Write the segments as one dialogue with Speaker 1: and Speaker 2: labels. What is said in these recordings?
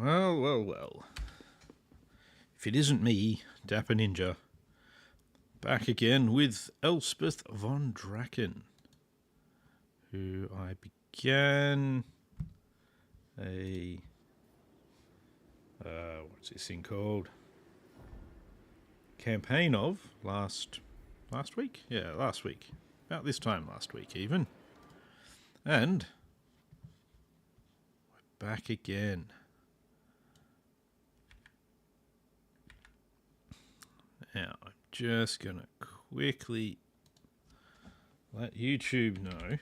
Speaker 1: Well, well, well. If it isn't me, Dapper Ninja, back again with Elspeth von Draken, who I began a... what's this thing called? Campaign of last week? Yeah, last week. About this time last week, even. And we're back again. Now, I'm just going to quickly let YouTube know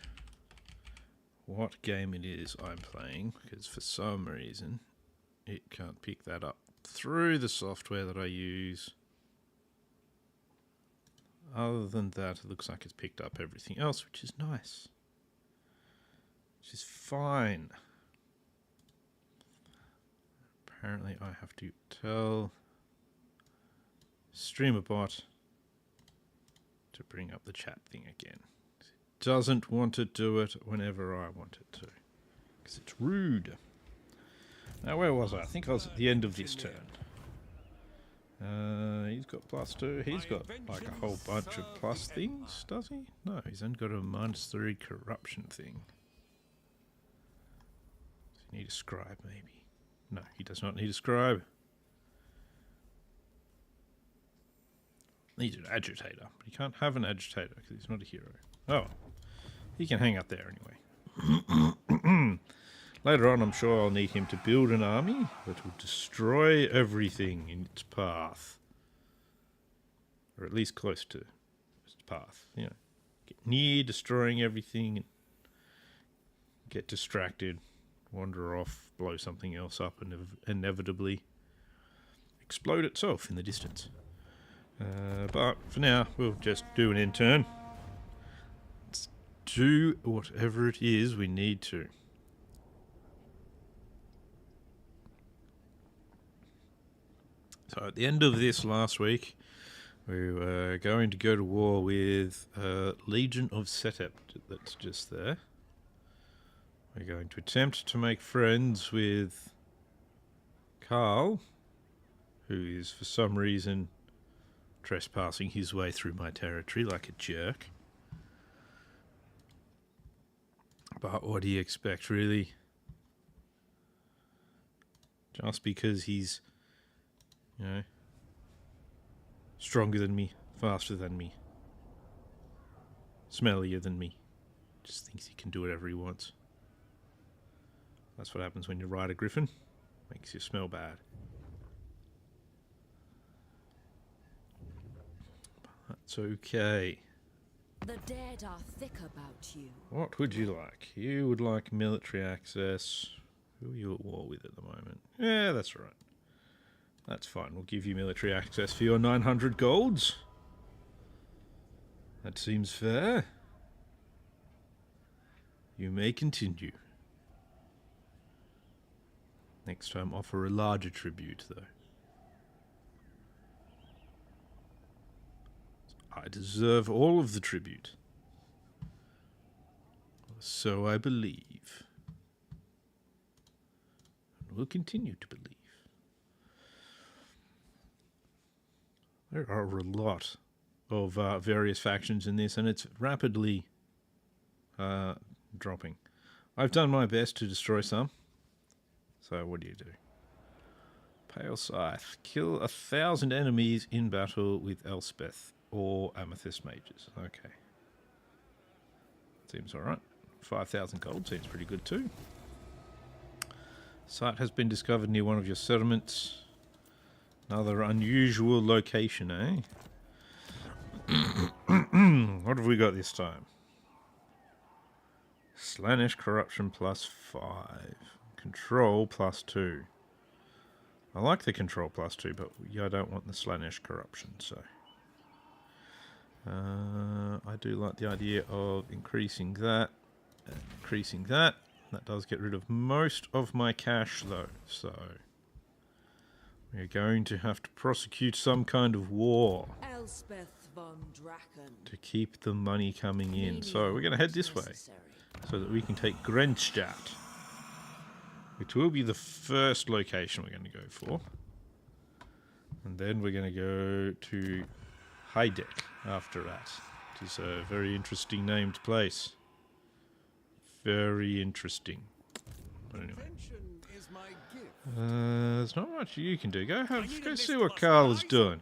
Speaker 1: what game it is I'm playing, because for some reason it can't pick that up through the software that I use. Other than that, it looks like it's picked up everything else, which is nice. Which is fine. Apparently I have to tell StreamerBot to bring up the chat thing again. It doesn't want to do it whenever I want it to, because it's rude. Now, where was I? I think I was at the end of this turn. He's got +2. He's got like a whole bunch of plus things, does he? No, he's only got a -3 corruption thing. Does he need a scribe, maybe? No, he does not need a scribe. Needs an agitator, but he can't have an agitator because he's not a hero. Oh, he can hang out there anyway. Later on, I'm sure I'll need him to build an army that will destroy everything in its path. Or at least close to its path. You know, get near destroying everything, and get distracted, wander off, blow something else up, and inevitably explode itself in the distance. But for now, we'll just do an intern. Let's do whatever it is we need to. So at the end of this last week, we were going to go to war with Legion of Setept that's just there. We're going to attempt to make friends with Carl, who is for some reason trespassing his way through my territory like a jerk. But what do you expect, really? Just because he's, you know, stronger than me, faster than me, smellier than me, just thinks he can do whatever he wants. That's what happens when you ride a griffin. Makes you smell bad. That's okay.
Speaker 2: The dead are thick about you.
Speaker 1: What would you like? You would like military access. Who are you at war with at the moment? Yeah, that's right. That's fine. We'll give you military access for your 900 golds. That seems fair. You may continue. Next time, offer a larger tribute, though. I deserve all of the tribute. So I believe. And will continue to believe. There are a lot of various factions in this, and it's rapidly dropping. I've done my best to destroy some. So what do? Pale Scythe. Kill 1,000 enemies in battle with Elspeth or Amethyst Mages. Okay. Seems alright. 5,000 gold seems pretty good too. Site has been discovered near one of your settlements. Another unusual location, eh? What have we got this time? Slaanesh Corruption +5. Control +2. I like the control +2, but I don't want the Slaanesh Corruption, so... I do like the idea of increasing that and increasing that. That does get rid of most of my cash, though, so... We're going to have to prosecute some kind of war
Speaker 2: Elspeth von Draken.
Speaker 1: to keep the money coming in. So we're going to head this way so that we can take Grenstadt. which will be the first location we're going to go for. And then we're going to go to Heideck after that. It is a very interesting named place. Very interesting. But anyway. There's not much you can do. Go see what Carl is doing.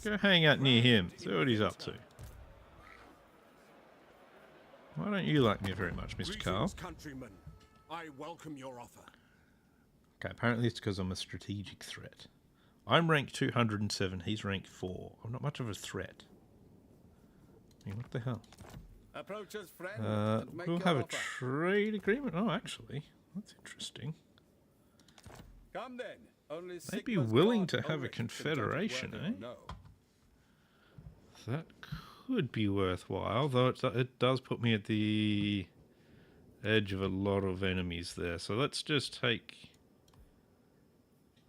Speaker 1: Go hang out near him. See what he's up to. Why don't you like me very much, Mr. Carl?
Speaker 3: Countrymen. I welcome your offer.
Speaker 1: Okay, apparently it's because I'm a strategic threat. I'm rank 207, he's rank 4. I'm not much of a threat. I mean, what the hell?
Speaker 3: Approach us, friend.
Speaker 1: We'll have a trade agreement. Oh, actually, that's interesting.
Speaker 3: Come then. Only
Speaker 1: They'd be willing to have a confederation, eh?
Speaker 3: No.
Speaker 1: That could be worthwhile, though it does put me at the edge of a lot of enemies there. So let's just take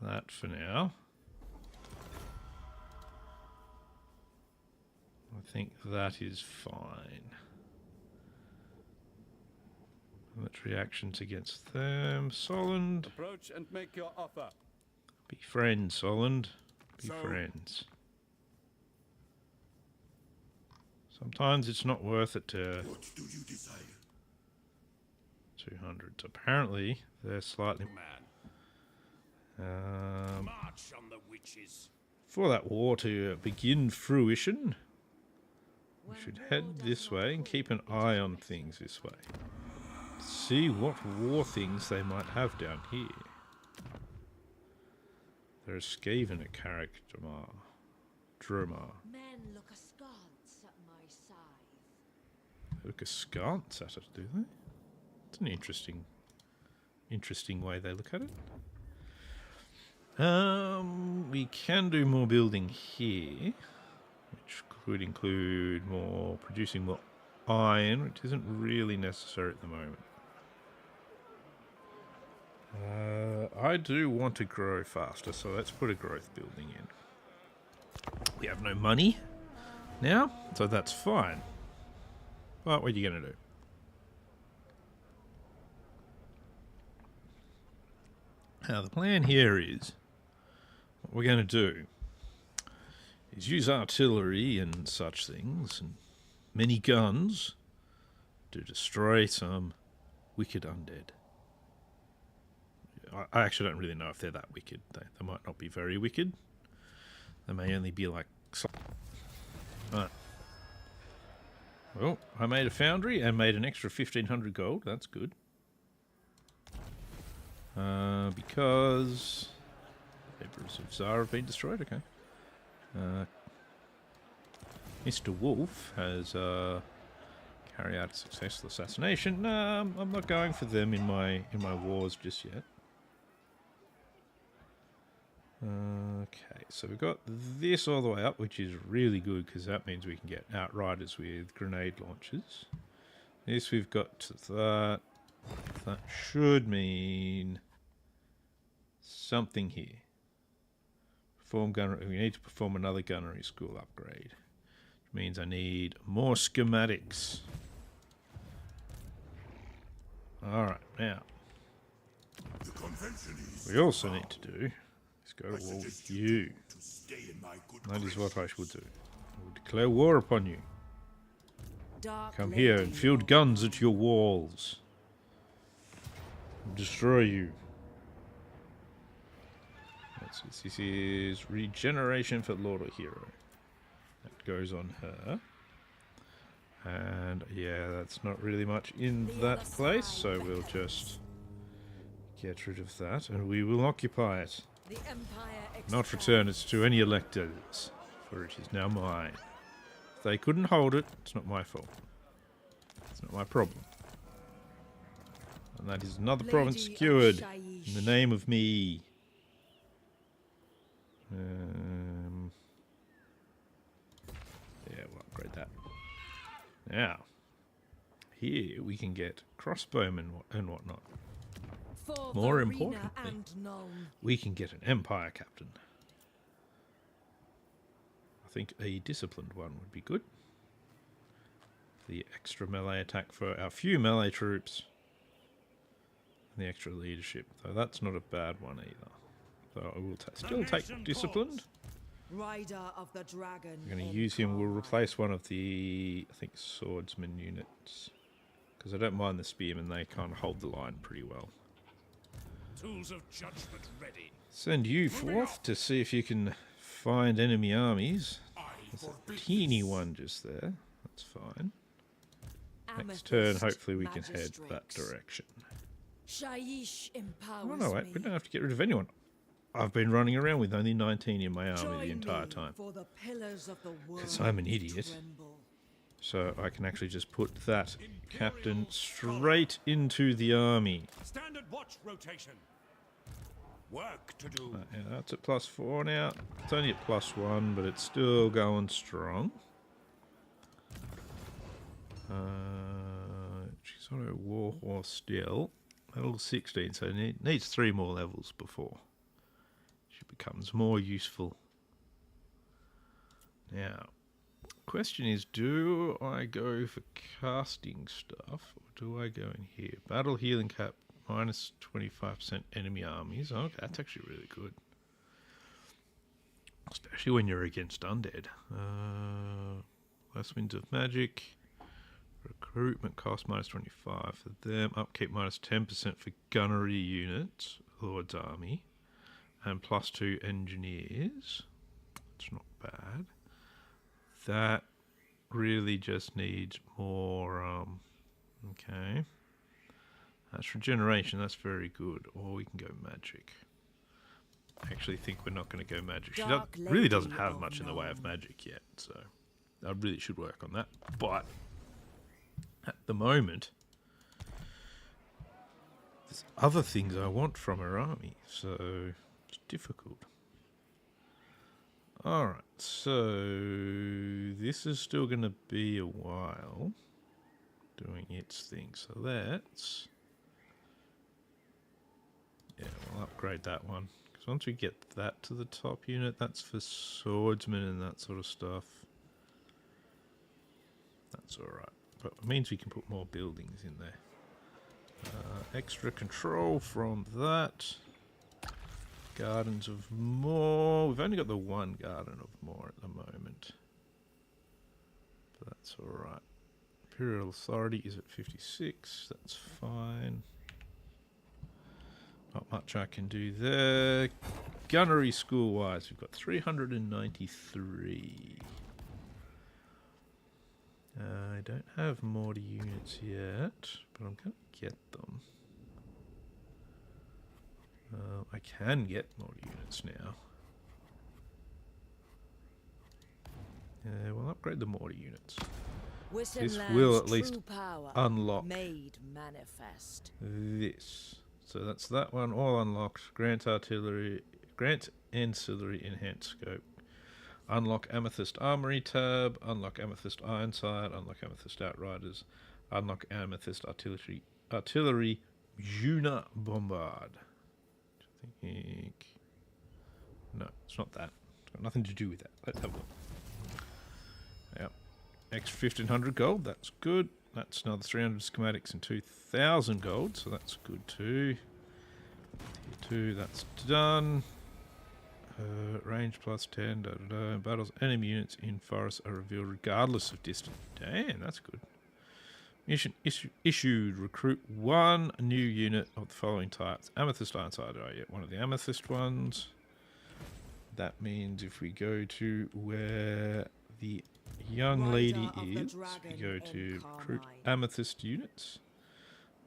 Speaker 1: that for now. I think that is fine. Military actions against them. Solent.
Speaker 3: Approach and make your offer.
Speaker 1: Be friends, Solent. Be friends. Sometimes it's not worth it to...
Speaker 3: What do you desire?
Speaker 1: 200. So apparently they're slightly...
Speaker 3: March on the witches.
Speaker 1: For that war to begin fruition, we should head this way and keep an eye on things this way. See what war things they might have down here. There's Skaven at Carrickdramar. Dromar.
Speaker 2: Men look askance at my scythe.
Speaker 1: They look askance at it, do they? It's an interesting way they look at it. We can do more building here, which could include producing more iron, which isn't really necessary at the moment. I do want to grow faster, so let's put a growth building in. We have no money now, so that's fine. But what are you going to do? Now the plan here is, what we're going to do is use artillery and such things, and many guns, to destroy some wicked undead. I actually don't really know if they're that wicked. They might not be very wicked. They may only be like... Right. Well, I made a foundry and made an extra 1,500 gold. That's good. Because... Emperors of Zara have been destroyed. Okay. Mr. Wolf has carried out a successful assassination. No, I'm not going for them in my wars just yet. Okay, so we've got this all the way up, which is really good because that means we can get outriders with grenade launchers. This we've got to that. That should mean something here. We need to perform another gunnery school upgrade, which means I need more schematics. Alright, now we also need to do is go to war with you. That is what I should do. I will declare war upon you. Come here and field guns at your walls. Destroy you. This is regeneration for Lord or Hero. That goes on her. And yeah, that's not really much in that place, so we'll just get rid of that and we will occupy it. Not return it to any electors, for it is now mine. If they couldn't hold it, it's not my fault. It's not my problem. And that is another province secured in the name of me. Yeah, we'll upgrade that. Now, here we can get crossbowmen and whatnot. More importantly, we can get an Empire Captain. I think a disciplined one would be good. The extra melee attack for our few melee troops. And the extra leadership, though that's not a bad one either. So I will still take disciplined.
Speaker 2: Rider of the Dragon.
Speaker 1: We're going to use him. We'll replace one of the, I think, swordsman units. Because I don't mind the spearmen, they kind of hold the line pretty well.
Speaker 3: Tools of judgment ready.
Speaker 1: Send you forth to see if you can find enemy armies. There's a teeny one just there. That's fine. Next turn, hopefully we can head that direction.
Speaker 2: Shaiish empowers
Speaker 1: Oh no, wait, we don't have to get rid of anyone. I've been running around with only 19 in my army the entire time. Because I'm an idiot. So I can actually just put that captain straight into the army.
Speaker 3: Standard watch rotation. Work to do.
Speaker 1: Yeah, that's at +4 now. It's only at +1, but it's still going strong. She's on her war horse still. Level 16, so it needs 3 more levels before she becomes more useful. Now, question is, do I go for casting stuff, or do I go in here? Battle healing cap, minus 25% enemy armies. Oh, that's actually really good. Especially when you're against undead. Last winds of magic. Recruitment cost minus 25 for them. Upkeep minus 10% for gunnery units. Lord's army. And +2 engineers. That's not bad. That really just needs more, okay. That's regeneration, that's very good. Or we can go magic. I actually think we're not going to go magic. She really doesn't have much in the way of magic yet, so I really should work on that. But at the moment, there's other things I want from her army, so it's difficult. Alright, so this is still going to be a while doing its thing. So let's, yeah, we'll upgrade that one. Because once we get that to the top unit, that's for swordsmen and that sort of stuff. That's alright. But it means we can put more buildings in there. Extra control from that. Gardens of More. We've only got the one Garden of More at the moment. But that's alright. Imperial Authority is at 56. That's fine. Not much I can do there. Gunnery school-wise, we've got 393. I don't have mortar units yet, but I'm going to get them. I can get mortar units now. We'll upgrade the mortar units. This will at least unlock
Speaker 2: made manifest.
Speaker 1: this. So that's that one, all unlocked. Grant artillery, grant ancillary enhanced scope. Unlock Amethyst Armory tab, unlock Amethyst Ironside, unlock Amethyst Outriders, unlock Amethyst Artillery Juna Bombard. I think... No, it's not that. It's got nothing to do with that. Let's have a look. Yep. Extra 1500 gold, that's good. That's another 300 schematics and 2000 gold, so that's good too. Tier 2, that's done. Range +10, Battles enemy units in forest are revealed regardless of distance. Damn, that's good. Mission issued. Recruit one new unit of the following types. Amethyst Ironside. Oh, yeah, one of the Amethyst ones. That means if we go to where the young lady is, we go to recruit Amethyst units.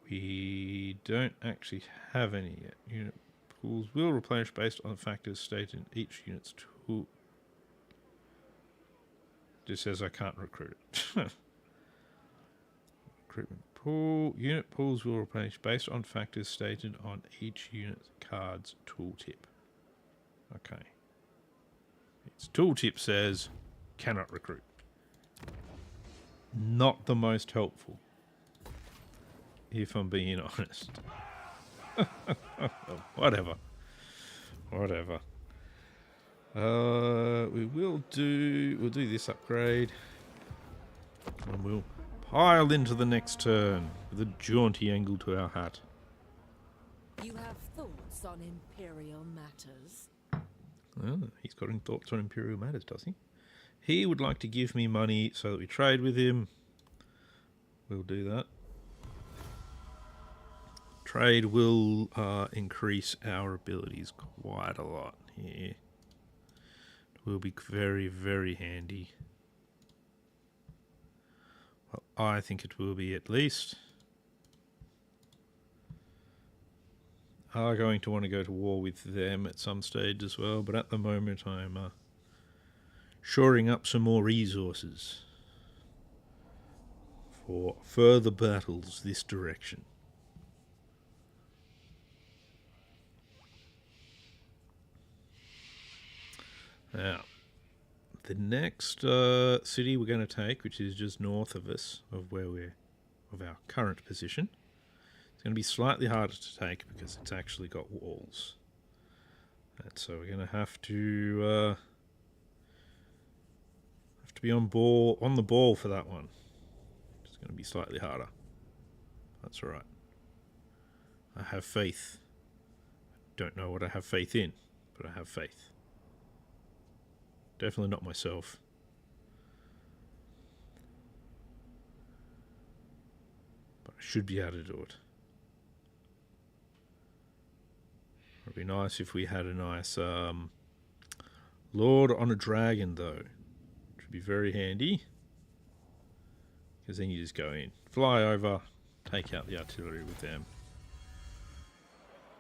Speaker 1: We don't actually have any yet. Unit pools will replenish based on the factors stated in each unit's tool. Just says I can't recruit it. Recruitment pool. Unit pools will replenish based on factors stated on each unit card's tooltip. Okay. Its tooltip says cannot recruit. Not the most helpful, if I'm being honest. Whatever. We'll do this upgrade, and we'll pile into the next turn with a jaunty angle to our hat.
Speaker 2: You have thoughts on imperial matters?
Speaker 1: Oh, he's got any thoughts on Imperial matters, does he? He would like to give me money so that we trade with him. We'll do that. Trade will increase our abilities quite a lot here. It will be very, very handy. Well, I think it will be at least. Are going to want to go to war with them at some stage as well, but at the moment I'm shoring up some more resources for further battles this direction. Now, the next city we're going to take, which is just north of us, of our current position, it's going to be slightly harder to take because it's actually got walls. And so we're going to have to be on the ball for that one. It's going to be slightly harder. That's all right. I have faith. Don't know what I have faith in, but I have faith. Definitely not myself. But I should be able to do it. It'd be nice if we had a nice Lord on a dragon, though. Which would be very handy. Because then you just go in, fly over, take out the artillery with them.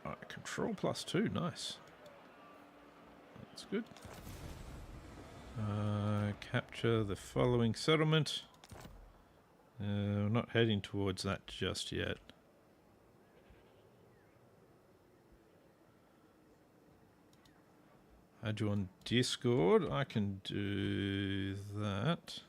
Speaker 1: Alright, control +2, nice. That's good. Capture the following settlement. We're not heading towards that just yet. Add you on Discord. I can do that.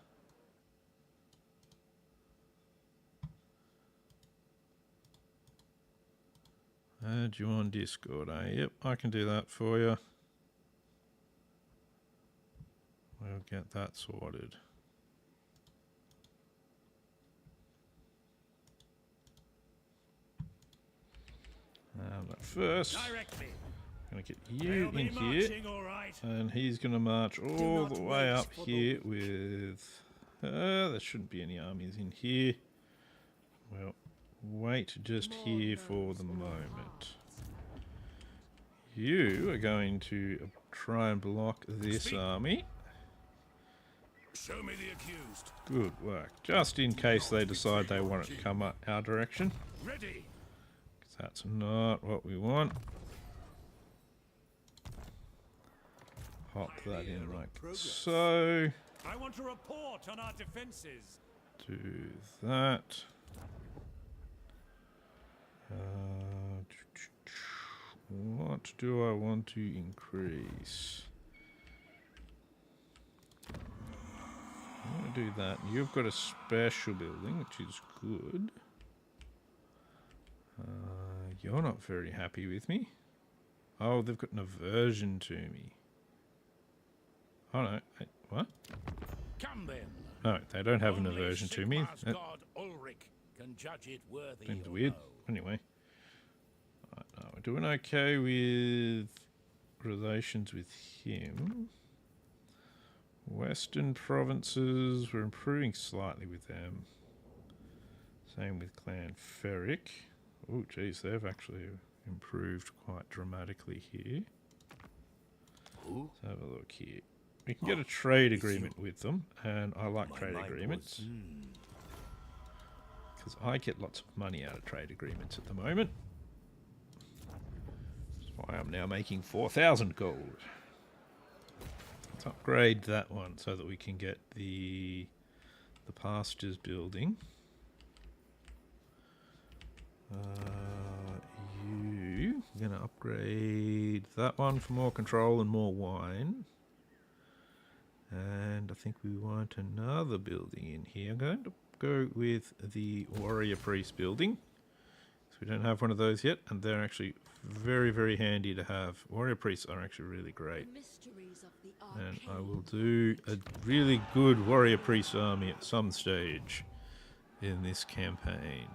Speaker 1: Add you on Discord. Yep, I can do that for you. We'll get that sorted. But first, I'm going to get you in here, and he's going to march all the way up here with... there shouldn't be any armies in here. Well, wait just here for the moment. You are going to try and block this army.
Speaker 3: Show me the accused.
Speaker 1: Good work. Just in case they decide they want it to come up our direction.
Speaker 3: Ready.
Speaker 1: Because that's not what we want. Pop that in like so.
Speaker 3: I want a report on our defenses.
Speaker 1: Do that. What do I want to increase? I'm going to do that. You've got a special building, which is good. You're not very happy with me. Oh, they've got an aversion to me. Oh no, what?
Speaker 3: Come then.
Speaker 1: No, they don't have an aversion to me. That seems weird. Anyway. Right, no, we're doing okay with relations with him. Western provinces, we're improving slightly with them. Same with Clan Ferric. Oh, geez, they've actually improved quite dramatically here. Let's have a look here. We can get a trade agreement with them, and I like trade agreements. Because I get lots of money out of trade agreements at the moment. That's why I'm now making 4,000 gold. Let's upgrade that one so that we can get the pastures building. We're going to upgrade that one for more control and more wine. And I think we want another building in here. I'm going to go with the warrior priest building. So we don't have one of those yet, and they're actually very, very handy to have. Warrior priests are actually really great. And I will do a really good warrior priest army at some stage in this campaign.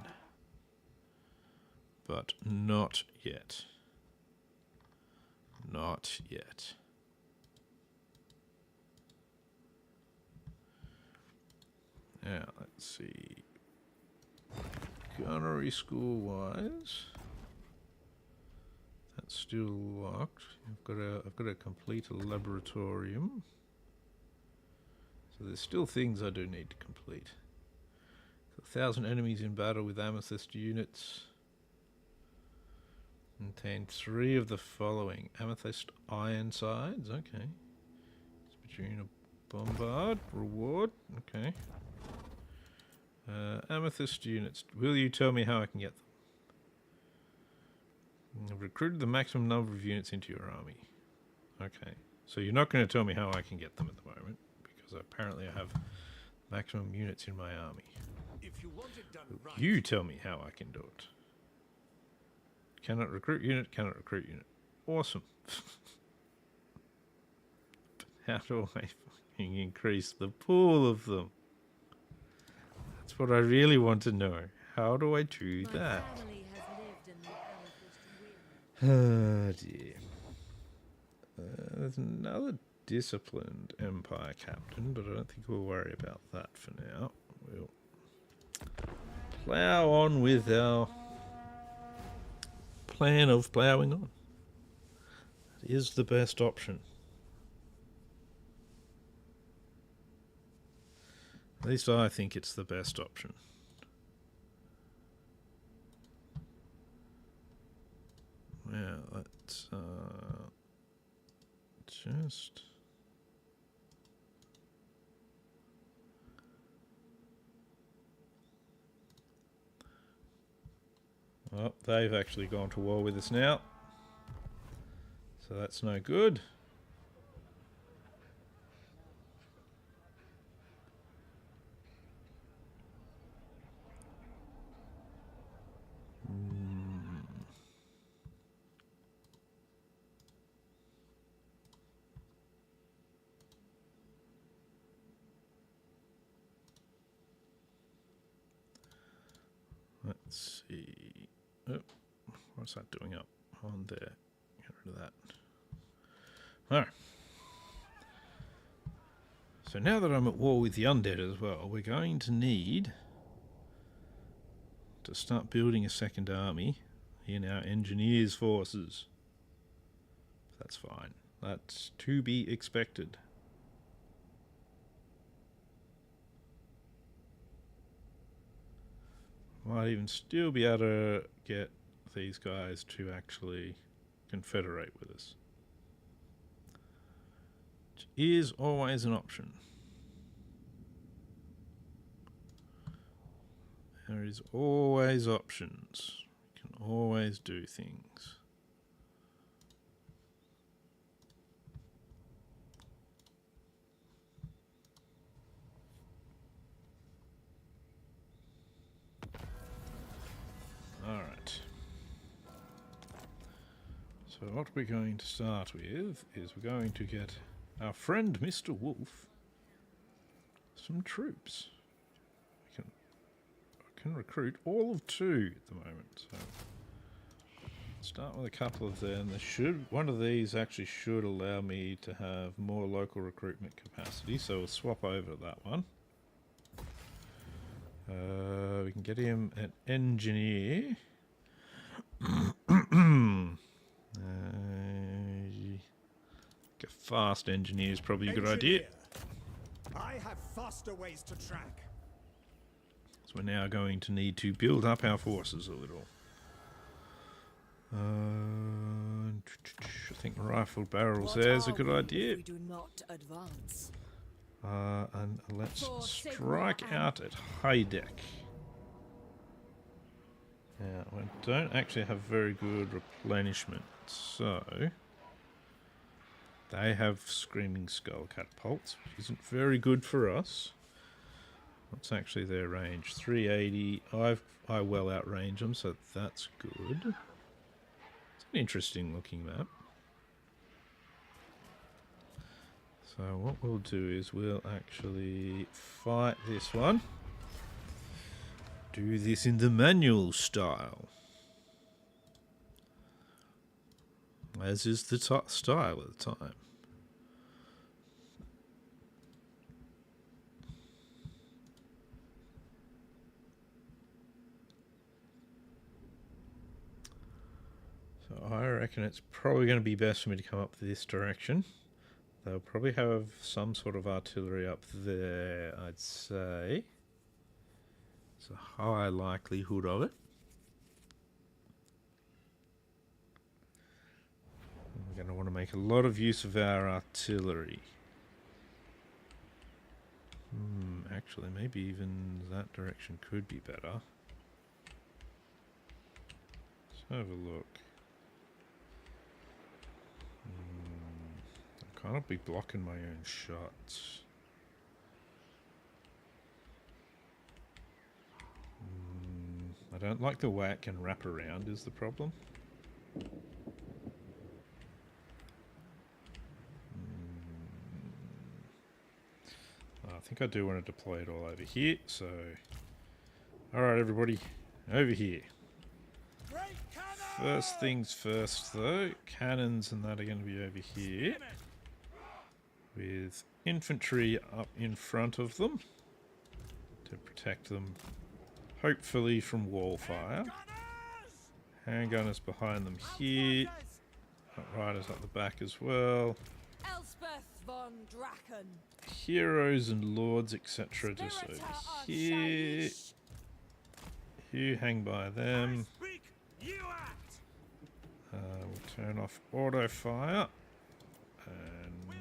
Speaker 1: But not yet. Not yet. Now, let's see. Gunnery school wise. That's still locked. I've got to complete a laboratorium. So there's still things I do need to complete. 1,000 enemies in battle with amethyst units. Contain 3 of the following. Amethyst Ironsides, okay. Spituna Bombard, reward, okay. Amethyst units. Will you tell me how I can get them? I've recruited the maximum number of units into your army. Okay. So you're not going to tell me how I can get them at the moment, because apparently I have maximum units in my army.
Speaker 3: If you want it done right.
Speaker 1: You tell me how I can do it. Cannot recruit unit, cannot recruit unit. Awesome. But how do I fucking increase the pool of them? That's what I really want to know. How do I do
Speaker 2: My
Speaker 1: that?
Speaker 2: family has lived in the amethyst wheel.
Speaker 1: Oh dear. There's another disciplined Empire captain, but I don't think we'll worry about that for now. We'll plough on with our plan of ploughing on. That is the best option. At least I think it's the best option. Well, let's just... Oh, they've actually gone to war with us now. So that's no good. Let's see. Oh, what's that doing up on there? Get rid of that. Alright. So now that I'm at war with the undead as well, we're going to need to start building a second army in our engineers' forces. That's fine. That's to be expected. Might even still be able to get these guys to actually confederate with us. Which is always an option. There is always options. You can always do things. Alright. So what we're going to start with is we're going to get our friend Mr. Wolf some troops. I can recruit all of 2 at the moment, so start with a couple of them. One of these actually should allow me to have more local recruitment capacity, so we'll swap over that one. We can get him an engineer. A fast engineer is probably a good idea.
Speaker 3: I have faster ways to track.
Speaker 1: So we're now going to need to build up our forces a little. I think rifled barrels there is a good idea.
Speaker 2: We do not advance.
Speaker 1: And let's strike out at high deck. Now, we don't actually have very good replenishment, so they have screaming skull catapults, which isn't very good for us. What's actually their range? 380. I well outrange them, so that's good. It's an interesting looking map. So what we'll do is we'll actually fight this one. Do this in the manual style. As is the style at the time. So I reckon it's probably going to be best for me to come up this direction. They'll probably have some sort of artillery up there, I'd say. There's a high likelihood of it. We're going to want to make a lot of use of our artillery. Actually, maybe even that direction could be better. Let's have a look. I can't be blocking my own shots. I don't like the whack and wrap around is the problem. I think I do want to deploy it all over here, so... Alright everybody, over here. First things first though, cannons and that are going to be over here. With infantry up in front of them. To protect them, hopefully from wall fire. Handgunners behind them here. Riders up the back as well.
Speaker 2: Elspeth von Draken.
Speaker 1: Heroes and lords, etc. just over here. You hang by them. We'll turn off auto fire. And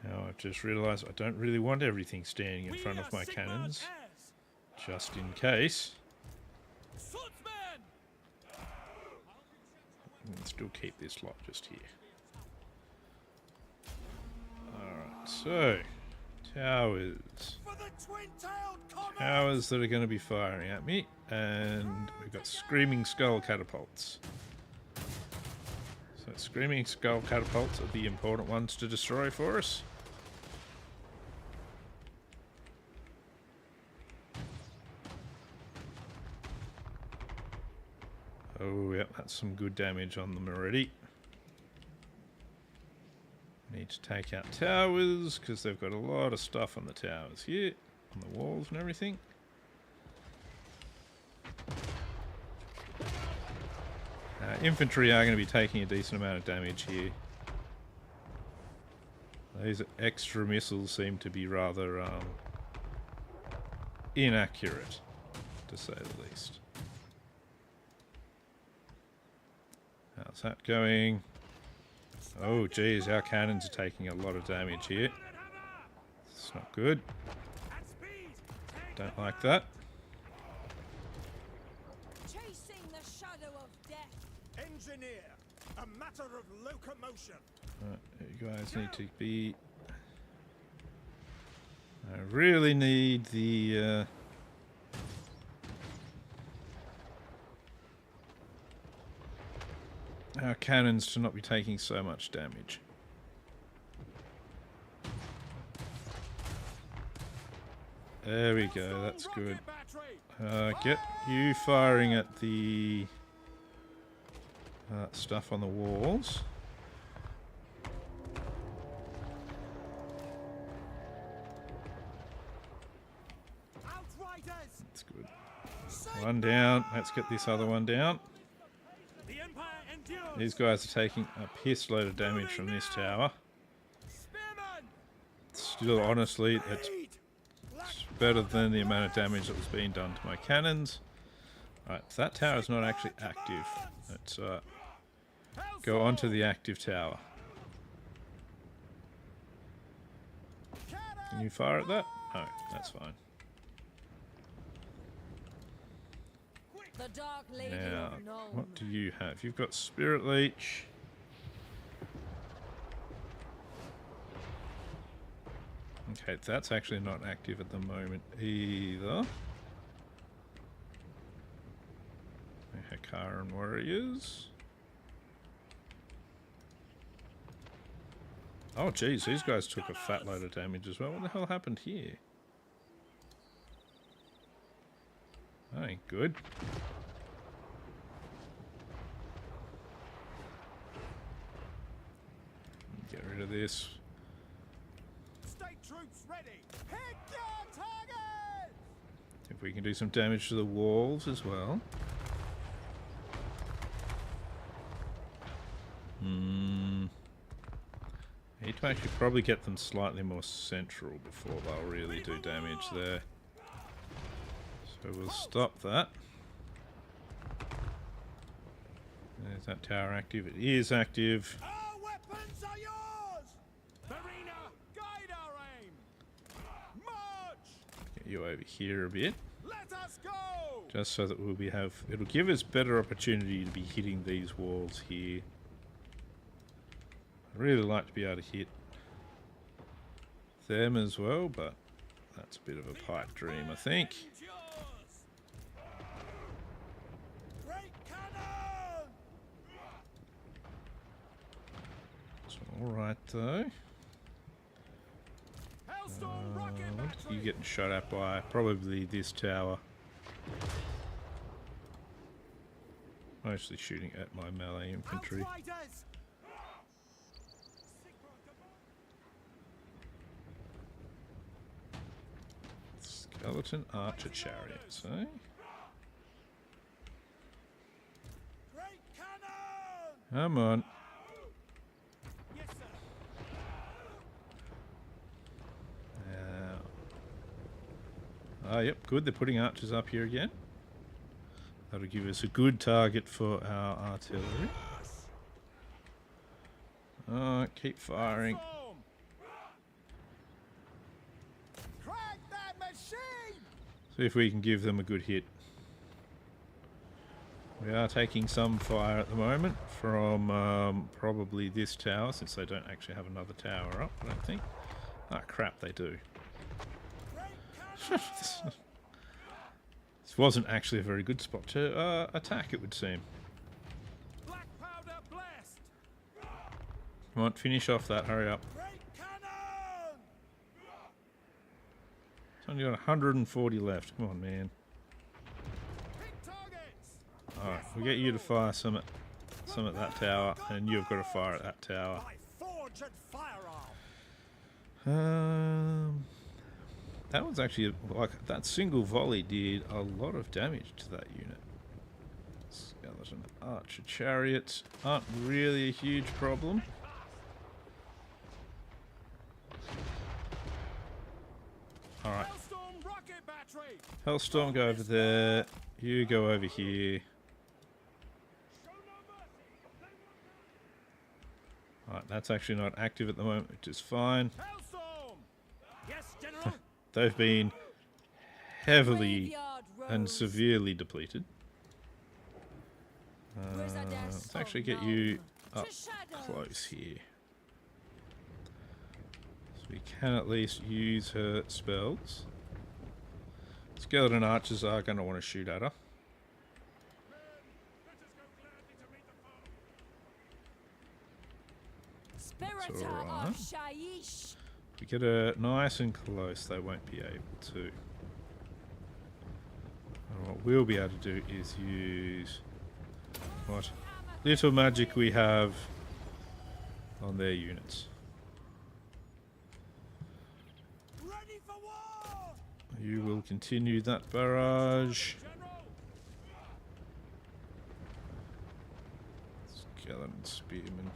Speaker 1: now I've just realised I don't really want everything standing in front of my cannons. Just in case. And still keep this lot just here. Alright, so towers. Towers that are going to be firing at me, and we've got Screaming Skull catapults. So Screaming Skull catapults are the important ones to destroy for us. Oh, yep, that's some good damage on them already. Need to take out towers, because they've got a lot of stuff on the towers here, on the walls and everything. Infantry are going to be taking a decent amount of damage here. These extra missiles seem to be rather inaccurate, to say the least. How's that going? Oh geez, our cannons are taking a lot of damage here. It's not good. Don't like that.
Speaker 2: Chasing the shadow of death.
Speaker 3: Engineer, a matter of locomotion.
Speaker 1: You guys need to be... I really need the... our cannons to not be taking so much damage. There we go, that's good. Get you firing at the stuff on the walls. That's good. One down, let's get this other one down. These guys are taking a piss load of damage from this tower. Still, honestly, it's better than the amount of damage that was being done to my cannons. Right, so that tower is not actually active. Let's go on to the active tower. Can you fire at that? No, that's fine.
Speaker 2: The Dark Lady
Speaker 1: Now,
Speaker 2: of Nome.
Speaker 1: what do you have? You've got Spirit Leech. Okay, that's actually not active at the moment either. Hakaran Warriors. Oh geez, these guys took a fat load of damage as well. What the hell happened here? That ain't good. this.
Speaker 3: State troops ready. Hit your target.
Speaker 1: If we can do some damage to the walls as well. Need to actually probably get them slightly more central before they'll really do damage there. So we'll stop that. Is that tower active? It is active.
Speaker 3: Our weapons are yours. Verena, guide our aim. March.
Speaker 1: Get you over here a bit.
Speaker 3: Let us go.
Speaker 1: Just so that it'll give us better opportunity to be hitting these walls here. I'd really like to be able to hit them as well, but that's a bit of a pipe dream, I think.
Speaker 3: Great cannon.
Speaker 1: It's alright though.
Speaker 3: Hailstorm rocket
Speaker 1: What are
Speaker 3: battery.
Speaker 1: you getting shot at by? Probably this tower. Mostly shooting at my melee infantry.
Speaker 3: Outriders.
Speaker 1: Skeleton archer chariots, eh?
Speaker 3: Great cannon.
Speaker 1: Come on.
Speaker 3: Yes, sir.
Speaker 1: Yep, good. They're putting archers up here again. That'll give us a good target for our artillery. Keep firing.
Speaker 3: Storm. Crack that machine.
Speaker 1: See if we can give them a good hit. We are taking some fire at the moment from probably this tower, since they don't actually have another tower up, I don't think. Ah, crap, they do.
Speaker 3: Great cannon.
Speaker 1: This wasn't actually a very good spot to attack, it would seem.
Speaker 3: Black powder blast.
Speaker 1: Come on, finish off that, hurry up.
Speaker 3: Great cannon.
Speaker 1: It's only got 140 left, come on, man.
Speaker 3: Hit targets.
Speaker 1: Alright, we'll get you to fire some at that tower, and you've got to fire at that tower.
Speaker 3: My forge and firearm.
Speaker 1: That was actually, like, that single volley did a lot of damage to that unit. Skeleton archer chariots aren't really a huge problem. Alright,
Speaker 3: Hailstorm rocket battery.
Speaker 1: Hellstorm, go over there. You go over here. Alright, that's actually not active at the moment, which is fine.
Speaker 3: Hailstorm. Yes, General.
Speaker 1: They've been heavily
Speaker 2: Graveyard
Speaker 1: and
Speaker 2: rose.
Speaker 1: severely depleted.
Speaker 2: Where's that dash?
Speaker 1: Let's actually
Speaker 2: Oh,
Speaker 1: get
Speaker 2: no.
Speaker 1: you
Speaker 2: To
Speaker 1: up
Speaker 2: shadows.
Speaker 1: close here. So we can at least use her spells. Skeleton archers are going to want to shoot at her.
Speaker 2: Spirita
Speaker 1: alright.
Speaker 2: of Shaiish.
Speaker 1: If we get her nice and close, they won't be able to. And what we'll be able to do is use what little magic we have on their units.
Speaker 3: Ready for war.
Speaker 1: You will continue that barrage.
Speaker 3: General.
Speaker 1: Skeleton spearmen.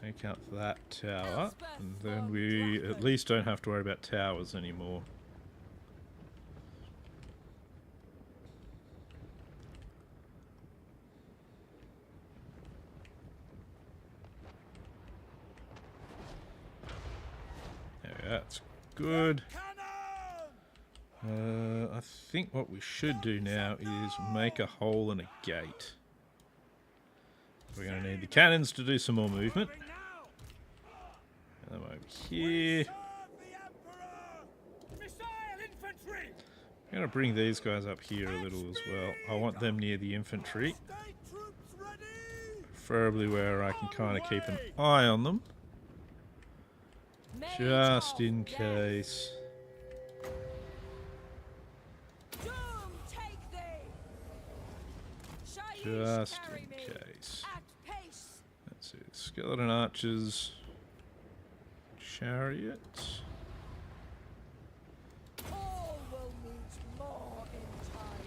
Speaker 1: Take out that tower, and then we at least don't have to worry about towers anymore. There we go, that's good.
Speaker 3: Cannon.
Speaker 1: I think what we should do now is make a hole in a gate. We're going to need the cannons to do some more movement.
Speaker 3: Moving now.
Speaker 1: Get them over here.
Speaker 3: Serve the Emperor. Missile infantry.
Speaker 1: I'm going to bring these guys up here a little as well. I want them near the infantry,
Speaker 3: State troops ready.
Speaker 1: preferably where I can kind of keep an eye on them,
Speaker 2: Mage
Speaker 1: just
Speaker 2: of
Speaker 1: in
Speaker 2: death.
Speaker 1: case.
Speaker 2: Doom take thee.
Speaker 1: just in case. Let's see. Skeleton archers. Chariots.
Speaker 2: All will meet more in time.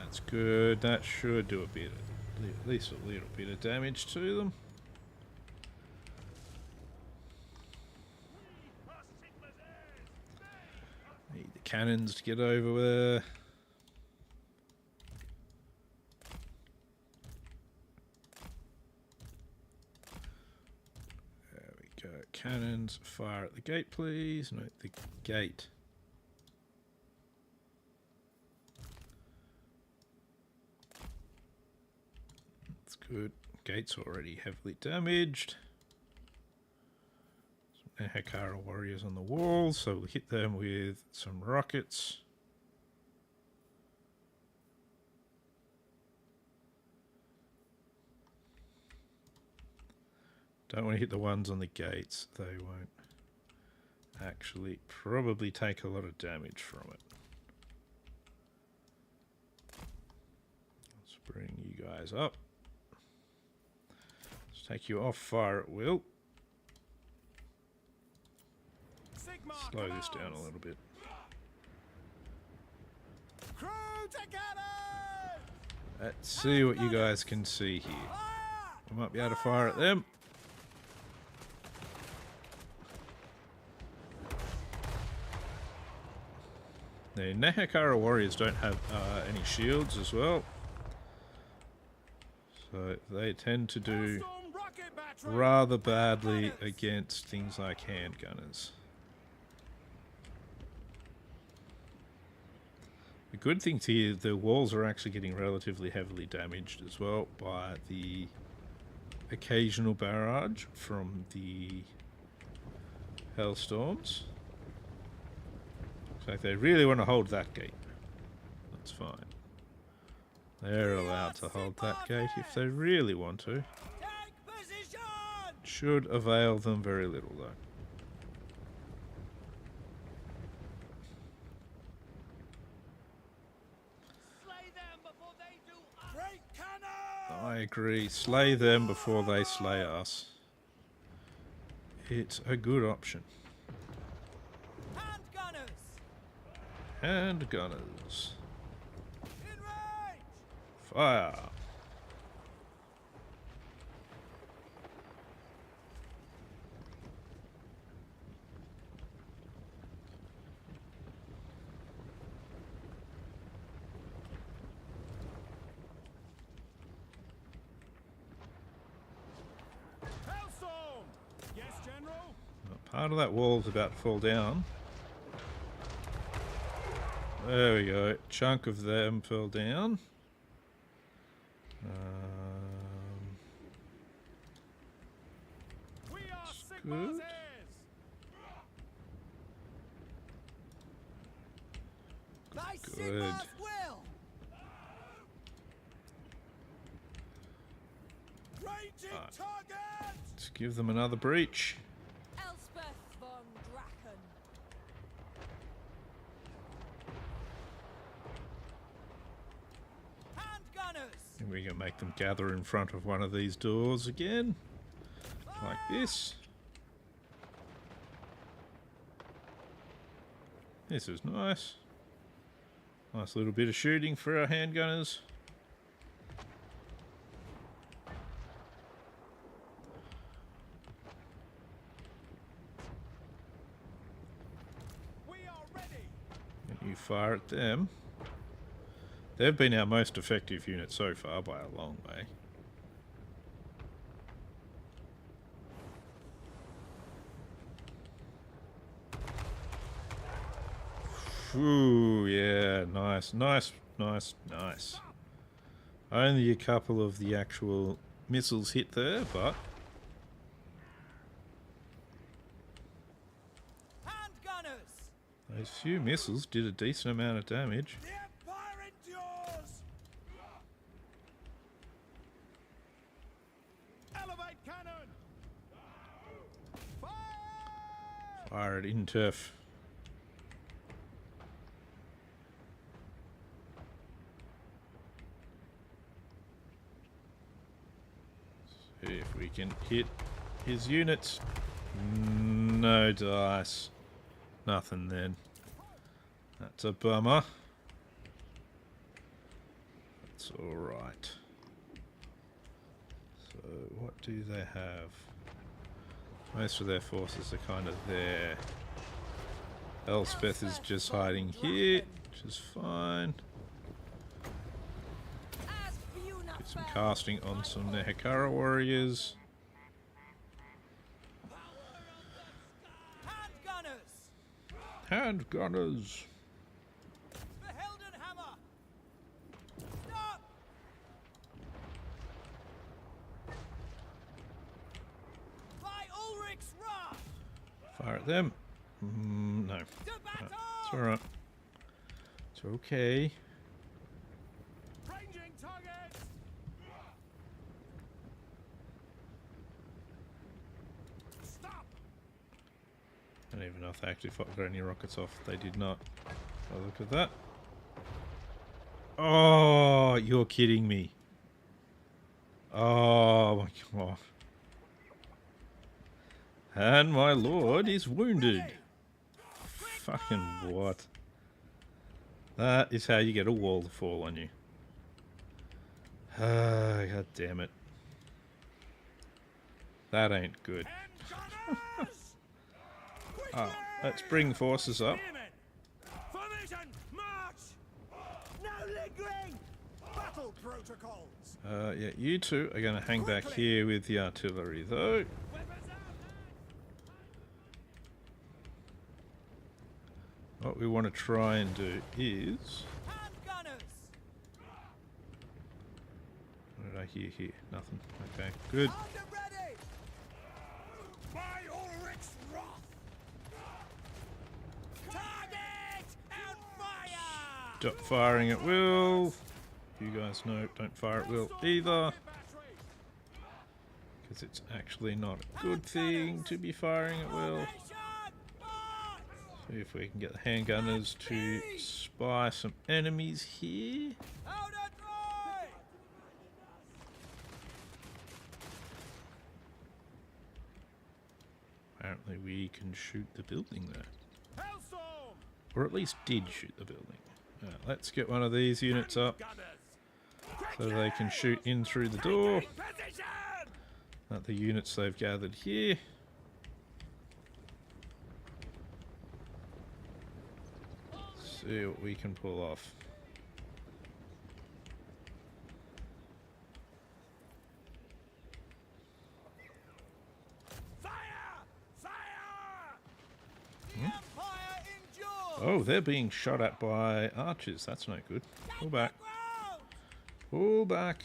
Speaker 1: That's good. That should do a bit, at least a little bit of damage to them. Need the cannons to get over there. There we go. Cannons, fire at the gate, please. Note the gate. That's good. Gate's already heavily damaged. Hakara warriors on the wall, so we'll hit them with some rockets. Don't want to hit the ones on the gates, they won't actually probably take a lot of damage from it. Let's bring you guys up. Let's take you off fire at will. Slow this down a little bit.
Speaker 3: Crew together!
Speaker 1: Let's see what you guys can see here. We might be able to fire at them. The Nehakara warriors don't have any shields as well. So they tend to do rather badly against things like handgunners. The good thing here, the walls are actually getting relatively heavily damaged as well by the occasional barrage from the Hellstorms. So if they really want to hold that gate, that's fine. They're allowed to hold that gate if they really want to. Should avail them very little though. I agree. Slay them before they slay us. It's a good option. Hand gunners. Fire. Part of that wall's about to fall down. There we go. Chunk of them fell down. Good. Good. Let's give them another breach.
Speaker 2: Elspeth von Draken. Handgunners.
Speaker 1: And we're going to make them gather in front of one of these doors again. Like this. This is nice. Nice little bit of shooting for our handgunners.
Speaker 3: We are ready.
Speaker 1: And you fire at them. They've been our most effective unit so far by a long way. Ooh, yeah, nice, nice, nice, nice. Only a couple of the actual missiles hit there, but those few missiles did a decent amount of damage.
Speaker 3: The Empire endures. Elevate cannon. Fire!
Speaker 1: Fire it in turf. See if we can hit his units. No dice. Nothing then. That's a bummer. That's alright. So, what do they have? Most of their forces are kind of there. Elspeth is just hiding here, which is fine. Get some casting on some Nehekara warriors. Hand gunners. Fire at them. No. It's alright. It's okay.
Speaker 3: Ranging targets. Stop.
Speaker 1: I don't even know if they actually got any rockets off. They did not. Oh, look at that. Oh, you're kidding me. Oh my god. And my lord is wounded. Fucking what? That is how you get a wall to fall on you. God damn it. That ain't good. Ah, let's bring forces up.
Speaker 3: Formation, march. No lingering. Battle protocols.
Speaker 1: Yeah, you two are going to hang back here with the artillery, though. What we want to try and do is... What did I hear here? Nothing. Okay, good.
Speaker 3: By Ulrich's wrath. Target and fire.
Speaker 1: Stop firing at will. You guys know, don't fire at will either. Because it's actually not a good thing to be firing at will. See if we can get the handgunners to spy some enemies here. Apparently we can shoot the building there. Or at least did shoot the building. Let's get one of these units up so they can shoot in through the door. At the units they've gathered here. See what we can pull off.
Speaker 3: Fire! Fire! The
Speaker 1: Hmm?
Speaker 3: Empire endures.
Speaker 1: Oh, they're being shot at by archers. That's no good. Pull back. Pull back.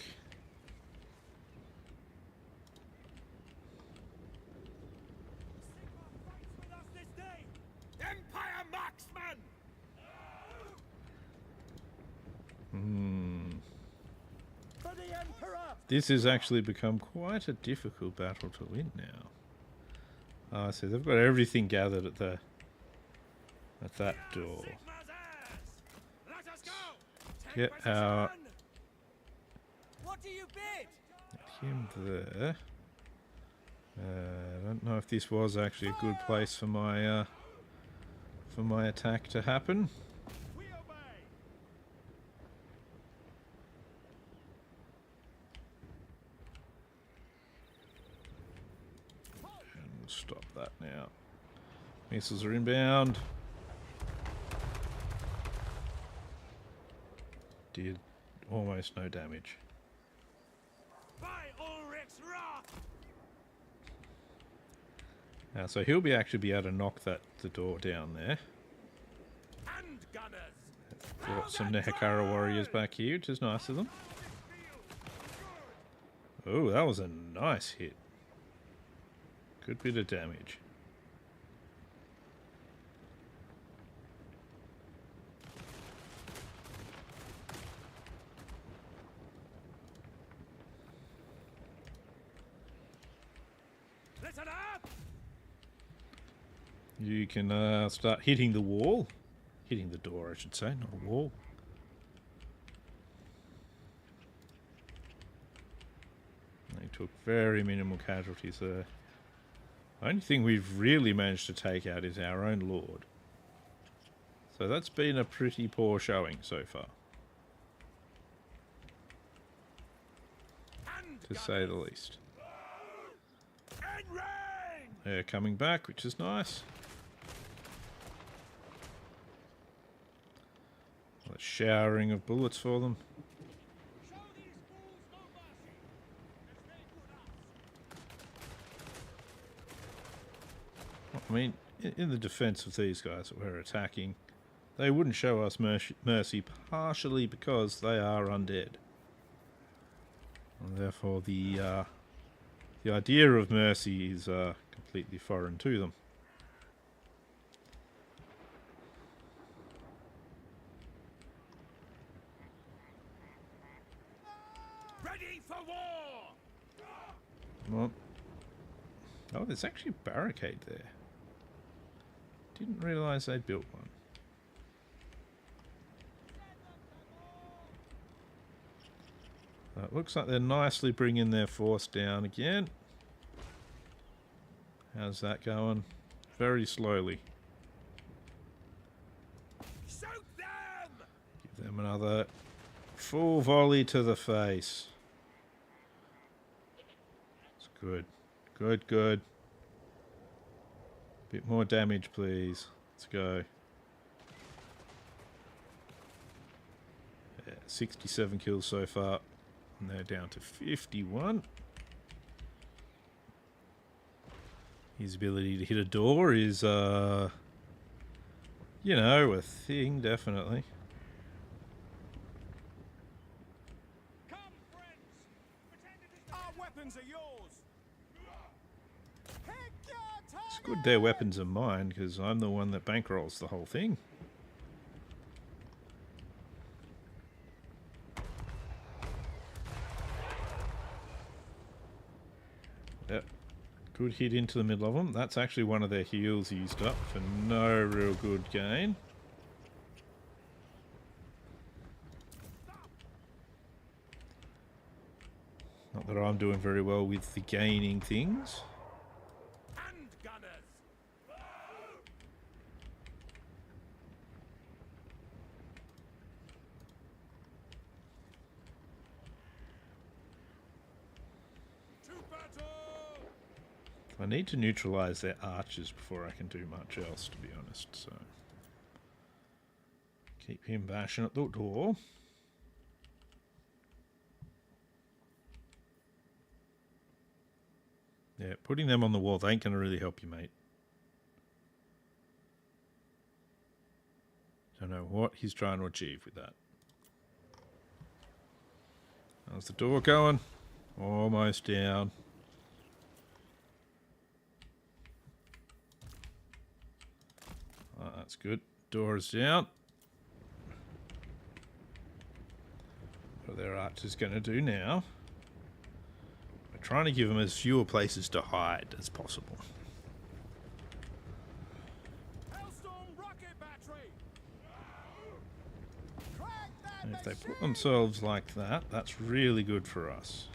Speaker 3: Empire marksman. For the Emperor.
Speaker 1: This has actually become quite a difficult battle to win now. Ah, so they've got everything gathered at that door.
Speaker 3: Let us go.
Speaker 1: Get our
Speaker 3: What do you bid?
Speaker 1: him there. I don't know if this was actually a good place for my attack to happen.
Speaker 3: We obey.
Speaker 1: And we'll stop that now. Missiles are inbound. Did almost no damage.
Speaker 3: By Ulrich's wrath.
Speaker 1: Now, so he'll actually be able to knock the door down there.
Speaker 3: And gunners.
Speaker 1: Brought some Nehekara warriors back here, which is nice of them. Oh, that was a nice hit. Good bit of damage.
Speaker 3: Listen up.
Speaker 1: You can start hitting the wall. Hitting the door, I should say, not a wall. They took very minimal casualties there. The only thing we've really managed to take out is our own lord. So that's been a pretty poor showing so far, to say the least. They're coming back, which is nice. A showering of bullets for them. I mean, in the defense of these guys that we're attacking, they wouldn't show us mercy partially because they are undead. And therefore the idea of mercy is completely foreign to them.
Speaker 3: Ready for war!
Speaker 1: Well, oh, there's actually a barricade there. Didn't realise they'd built one. It looks like they're nicely bringing their force down again. How's that going? Very slowly.
Speaker 3: Shoot them!
Speaker 1: Give them another full volley to the face. It's good. Good, good. Bit more damage, please. Let's go. Yeah, 67 kills so far. And they're down to 51. His ability to hit a door is, you know, a thing, definitely.
Speaker 3: Come, friends! Pretend it is our weapons are yours! Pick your target!
Speaker 1: It's good their weapons are mine, because I'm the one that bankrolls the whole thing. Yep. Good hit into the middle of them. That's actually one of their heals used up for no real good gain. Not that I'm doing very well with the gaining things.
Speaker 3: Hand gunners! To battle!
Speaker 1: I need to neutralize their archers before I can do much else, to be honest, so... Keep him bashing at the door. Yeah, putting them on the wall, they ain't going to really help you, mate. Don't know what he's trying to achieve with that. How's the door going? Almost down. Oh, that's good. Door is down. What are their archers going to do now? We're trying to give them as fewer places to hide as possible.
Speaker 3: Hellstorm rocket battery! Crack that
Speaker 1: And if they put
Speaker 3: machine!
Speaker 1: themselves like that, that's really good for us.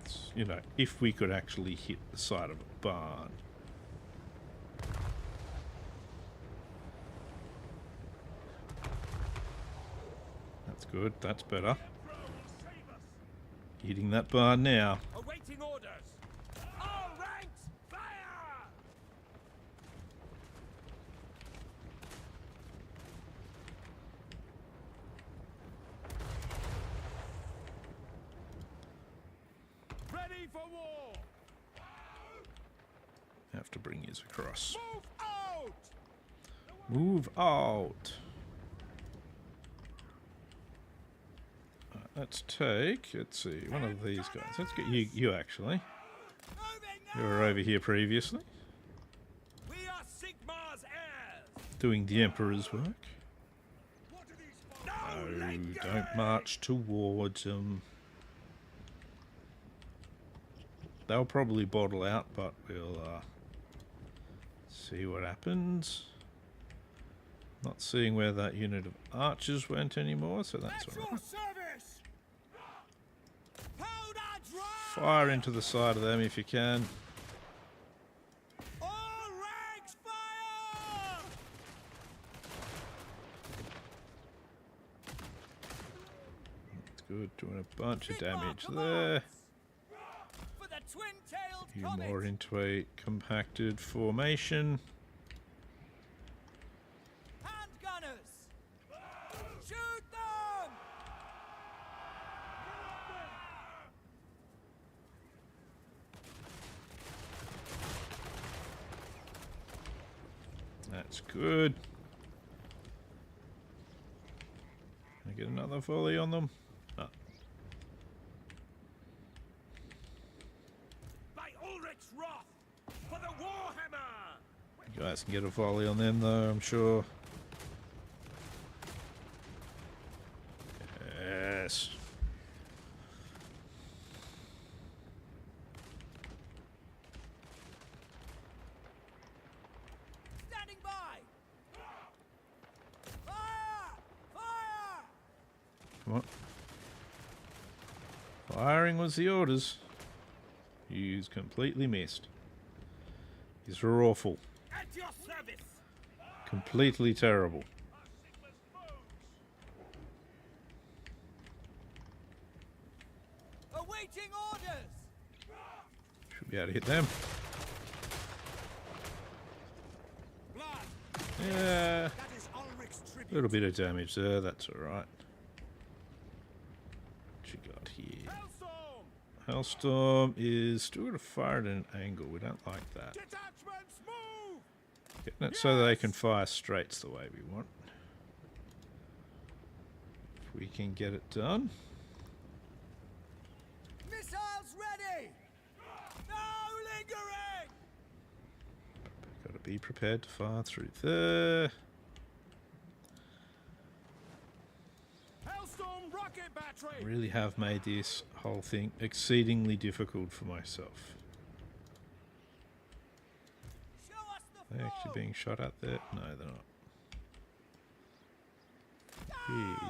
Speaker 1: It's, you know, if we could actually hit the side of a barn. That's good, that's better. Hitting that barn now.
Speaker 3: Awaiting orders! All ranks, fire! Ready for war!
Speaker 1: Have to bring his across.
Speaker 3: Move out!
Speaker 1: Move out. Let's take, let's see, one of these guys. Let's get you actually. You were over here previously,
Speaker 3: We are Sigmar's heirs!
Speaker 1: doing the Emperor's work.
Speaker 3: What are these for?
Speaker 1: No, don't march towards them. They'll probably bottle out, but we'll see what happens. Not seeing where that unit of archers went anymore, so that's
Speaker 3: At
Speaker 1: alright.
Speaker 3: your service!
Speaker 1: fire into the side of them if you can.
Speaker 3: All ranks fire!
Speaker 1: That's good, doing a bunch of damage there.
Speaker 3: For the twin-tailed
Speaker 1: You
Speaker 3: comet.
Speaker 1: more into a compacted formation.
Speaker 3: Hand gunners! Shoot them!
Speaker 1: That's good. Can I get another volley on them? No.
Speaker 3: By Ulrich's wrath, for the Warhammer!
Speaker 1: You guys can get a volley on them though, I'm sure. Yes.
Speaker 3: Standing by! Fire! Fire!
Speaker 1: Come on. Firing was the orders. You completely missed. These are awful.
Speaker 3: At your service!
Speaker 1: Completely terrible.
Speaker 3: Awaiting orders!
Speaker 1: Should be able to hit them.
Speaker 3: Blood!
Speaker 1: Yeah.
Speaker 3: That is Ulrich's
Speaker 1: A
Speaker 3: tribute.
Speaker 1: little bit of damage there, that's alright. What you got here?
Speaker 3: Hellstorm!
Speaker 1: Hellstorm is still got to fire at an angle. We don't like that.
Speaker 3: Detachments move!
Speaker 1: Getting it so they can fire straights the way we want. If we can get it done.
Speaker 3: Missiles ready! No lingering!
Speaker 1: Got to be prepared to fire through there.
Speaker 3: Hellstorm rocket battery!
Speaker 1: Really have made this whole thing exceedingly difficult for myself.
Speaker 3: Show us the
Speaker 1: Are they actually
Speaker 3: foe!
Speaker 1: being shot at there? No, they're not.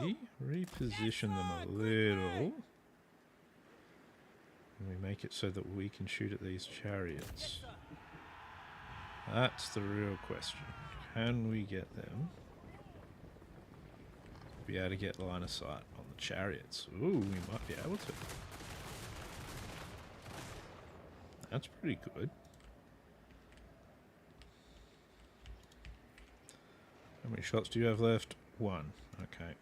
Speaker 1: We reposition them a little. And we make it so that we can shoot at these chariots. That's the real question. Can we get them to be able to get line of sight on the chariots? Ooh, we might be able to. That's pretty good. How many shots do you have left? One. Okay.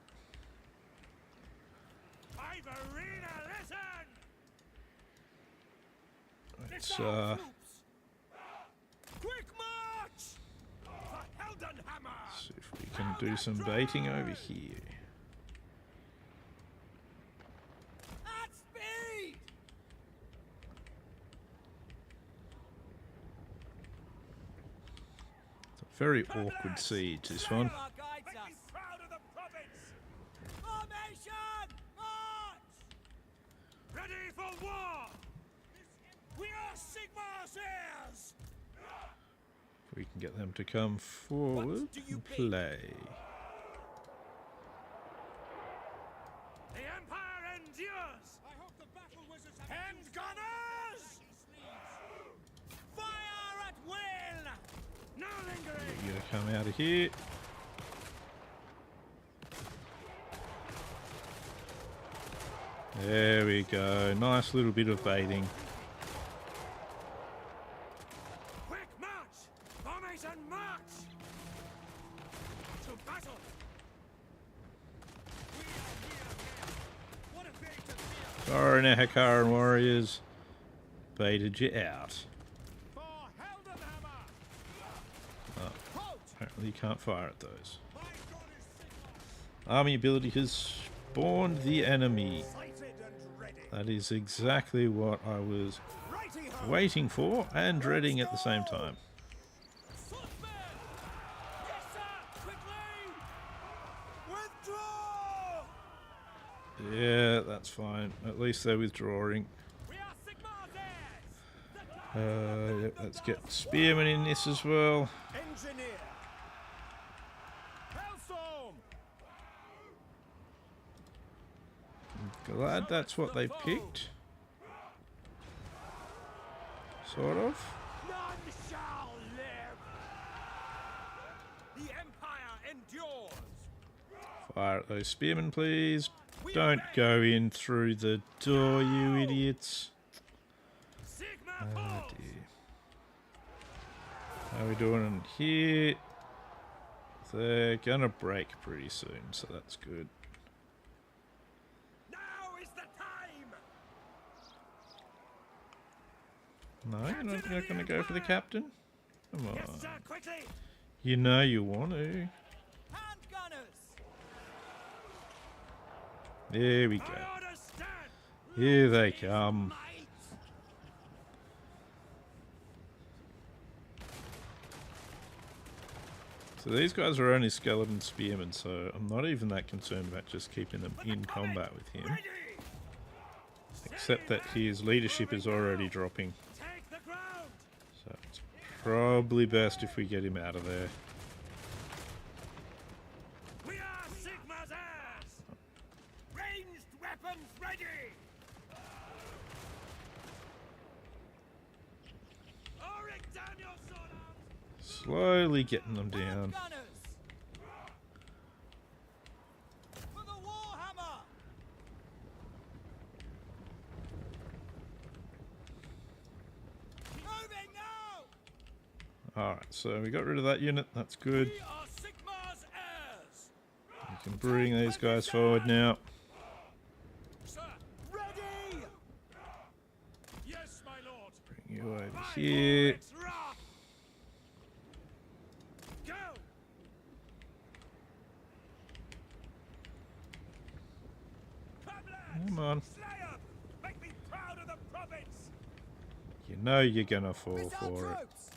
Speaker 3: Ivorina, listen!
Speaker 1: Let's
Speaker 3: Disarm troops! Quick march! For Heldenhammer!
Speaker 1: see if we can do some baiting over here.
Speaker 3: At speed!
Speaker 1: It's a very awkward siege, this one.
Speaker 3: Sarah guides
Speaker 4: Make me
Speaker 3: us.
Speaker 4: proud of the province!
Speaker 3: Formation! March!
Speaker 4: Ready for war!
Speaker 3: We are Sigmar's heirs!
Speaker 1: If we can get them to come forward
Speaker 3: do you
Speaker 1: and
Speaker 3: think?
Speaker 1: play.
Speaker 4: The Empire endures!
Speaker 3: I hope the battle wizards have hand gunners! Fire at will!
Speaker 4: No lingering!
Speaker 1: You gotta come out of here. There we go. Nice little bit of baiting.
Speaker 4: Quick march! Formation march! To battle!
Speaker 3: We are here! What a fate to fear!
Speaker 1: Sorry, Nahakaran warriors. Baited you out.
Speaker 3: For Heldenhammer!
Speaker 1: Oh,
Speaker 3: Halt!
Speaker 1: apparently you can't fire at those.
Speaker 3: My god is Sigmar!
Speaker 1: Army ability has spawned the enemy.
Speaker 3: Sighted and ready!
Speaker 1: That is exactly what I was
Speaker 3: Righty-ho!
Speaker 1: waiting for and dreading at the same time.
Speaker 3: Swordsman! Yes, sir! Quickly! Withdraw!
Speaker 1: Yeah, that's fine. At least they're withdrawing.
Speaker 3: We are Sigmar's heirs!
Speaker 1: Yep, let's get spearmen in this as well.
Speaker 3: Engineer! Hellstorm!
Speaker 1: Glad that's what they picked. Sort of.
Speaker 3: None shall live. The Empire endures.
Speaker 1: Fire at those spearmen, please. Don't go in through the door, you idiots.
Speaker 4: Sigma
Speaker 1: Oh
Speaker 4: falls.
Speaker 1: dear. How are we doing in here? They're gonna break pretty soon, so that's good.
Speaker 4: Now is the time.
Speaker 1: No, you're not gonna go for the captain? Come on.
Speaker 4: Yes, sir, quickly.
Speaker 1: You know you want to.
Speaker 3: Hand gunners.
Speaker 1: There we go.
Speaker 4: My orders stand.
Speaker 1: Here they come.
Speaker 3: Might.
Speaker 1: So these guys are only skeleton spearmen, so I'm not even that concerned about just keeping them in combat with him.
Speaker 4: Ready.
Speaker 1: Except that his leadership is already dropping.
Speaker 4: Take the ground.
Speaker 1: So it's probably best if we get him out of there.
Speaker 4: We are Sigma's heirs.
Speaker 3: Ranged weapons ready.
Speaker 4: Auric down your sword arms.
Speaker 1: Slowly getting them down.
Speaker 3: Hand gunners. For the Warhammer. Moving now.
Speaker 1: Alright, so we got rid of that unit. That's good.
Speaker 4: We are Sigma's heirs.
Speaker 1: We can bring these guys forward now.
Speaker 4: Sir.
Speaker 3: Ready.
Speaker 4: Yes, my lord.
Speaker 1: Bring you over
Speaker 4: By
Speaker 1: here.
Speaker 4: Auric's wrath. Go.
Speaker 1: Come on.
Speaker 4: Slayer. Make me proud of the province.
Speaker 1: You know you're gonna fall
Speaker 3: With our
Speaker 1: for it.
Speaker 3: troops.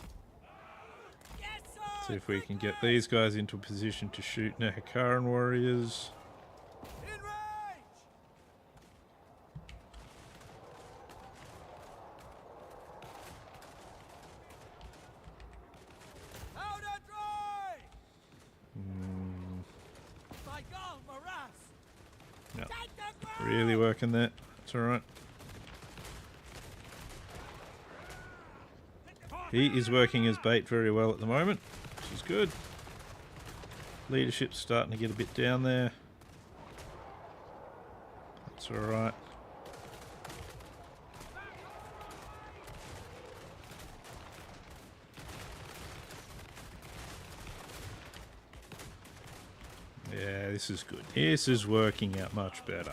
Speaker 3: Yes, sir.
Speaker 1: See if we can get these guys into a position to shoot Nehakaran warriors.
Speaker 3: In range. Powder dry. Saigon morass.
Speaker 1: No,
Speaker 3: Take the ground.
Speaker 1: really working that. That's alright. He is working his bait very well at the moment, which is good. Leadership's starting to get a bit down there. That's alright. Yeah, this is good. This is working out much better.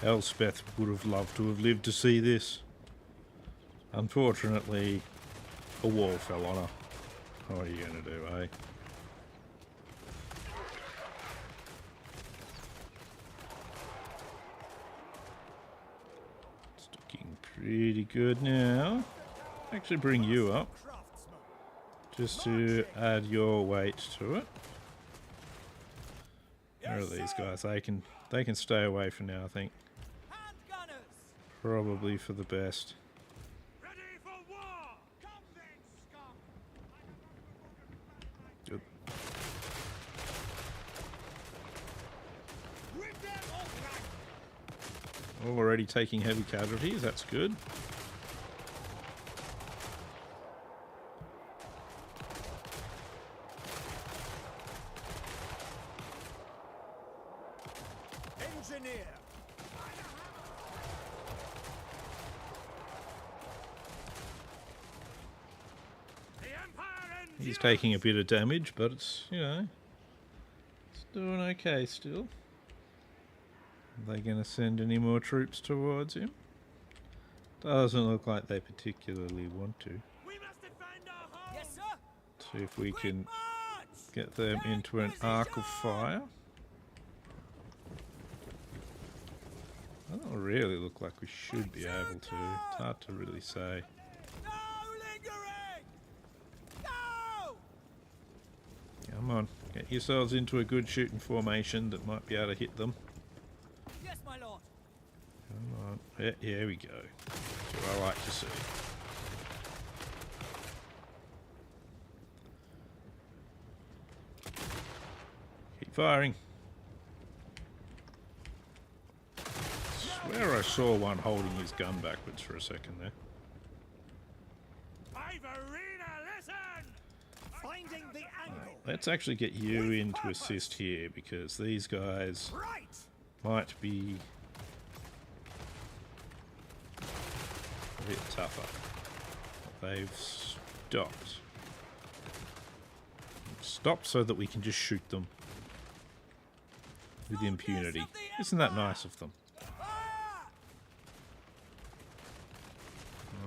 Speaker 1: Elspeth would have loved to have lived to see this. Unfortunately, a wall fell on her. What are you going to do, eh? It's looking pretty good now. Actually bring you up,
Speaker 3: Craftsman.
Speaker 1: just to add your weight to it. Where are these guys? They can stay away for now, I think.
Speaker 3: Hand gunners.
Speaker 1: Probably for the best.
Speaker 4: Ready for war.
Speaker 3: Come then, scum.
Speaker 1: Good.
Speaker 3: Rip them off rank.
Speaker 1: Already taking heavy casualties, that's good.
Speaker 3: Engineer.
Speaker 4: The Empire endures.
Speaker 1: He's taking a bit of damage, but it's, you know, it's doing okay still. Are they going to send any more troops towards him? Doesn't look like they particularly want to.
Speaker 4: We must defend our home.
Speaker 3: Yes, sir.
Speaker 1: See if we
Speaker 3: Quick
Speaker 1: can
Speaker 3: march.
Speaker 1: get them into an arc of fire. Doesn't really look like we should be able to. It's hard to really say.
Speaker 3: No lingering. Go.
Speaker 1: Come on, get yourselves into a good shooting formation that might be able to hit them.
Speaker 3: Yes, my lord.
Speaker 1: Come on. Yeah, here we go. That's what I like to see. Keep firing. swear I saw one holding his gun backwards for a second there.
Speaker 4: Finding the angle.
Speaker 1: Let's actually get you in to assist here, because these guys
Speaker 4: Right.
Speaker 1: might be a bit tougher. They've stopped. Stopped so that we can just shoot them with impunity. Isn't that nice of them?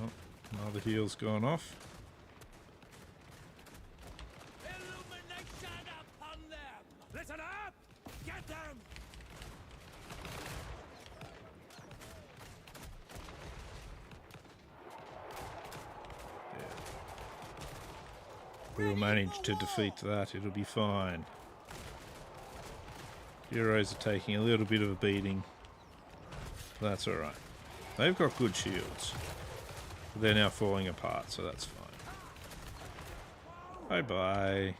Speaker 1: Oh, another heal's gone off.
Speaker 4: Illumination upon them. Listen up. Get them.
Speaker 1: We'll manage to defeat that. It'll be fine. Heroes are taking a little bit of a beating. That's alright. They've got good shields. But they're now falling apart, so that's fine. Bye-bye.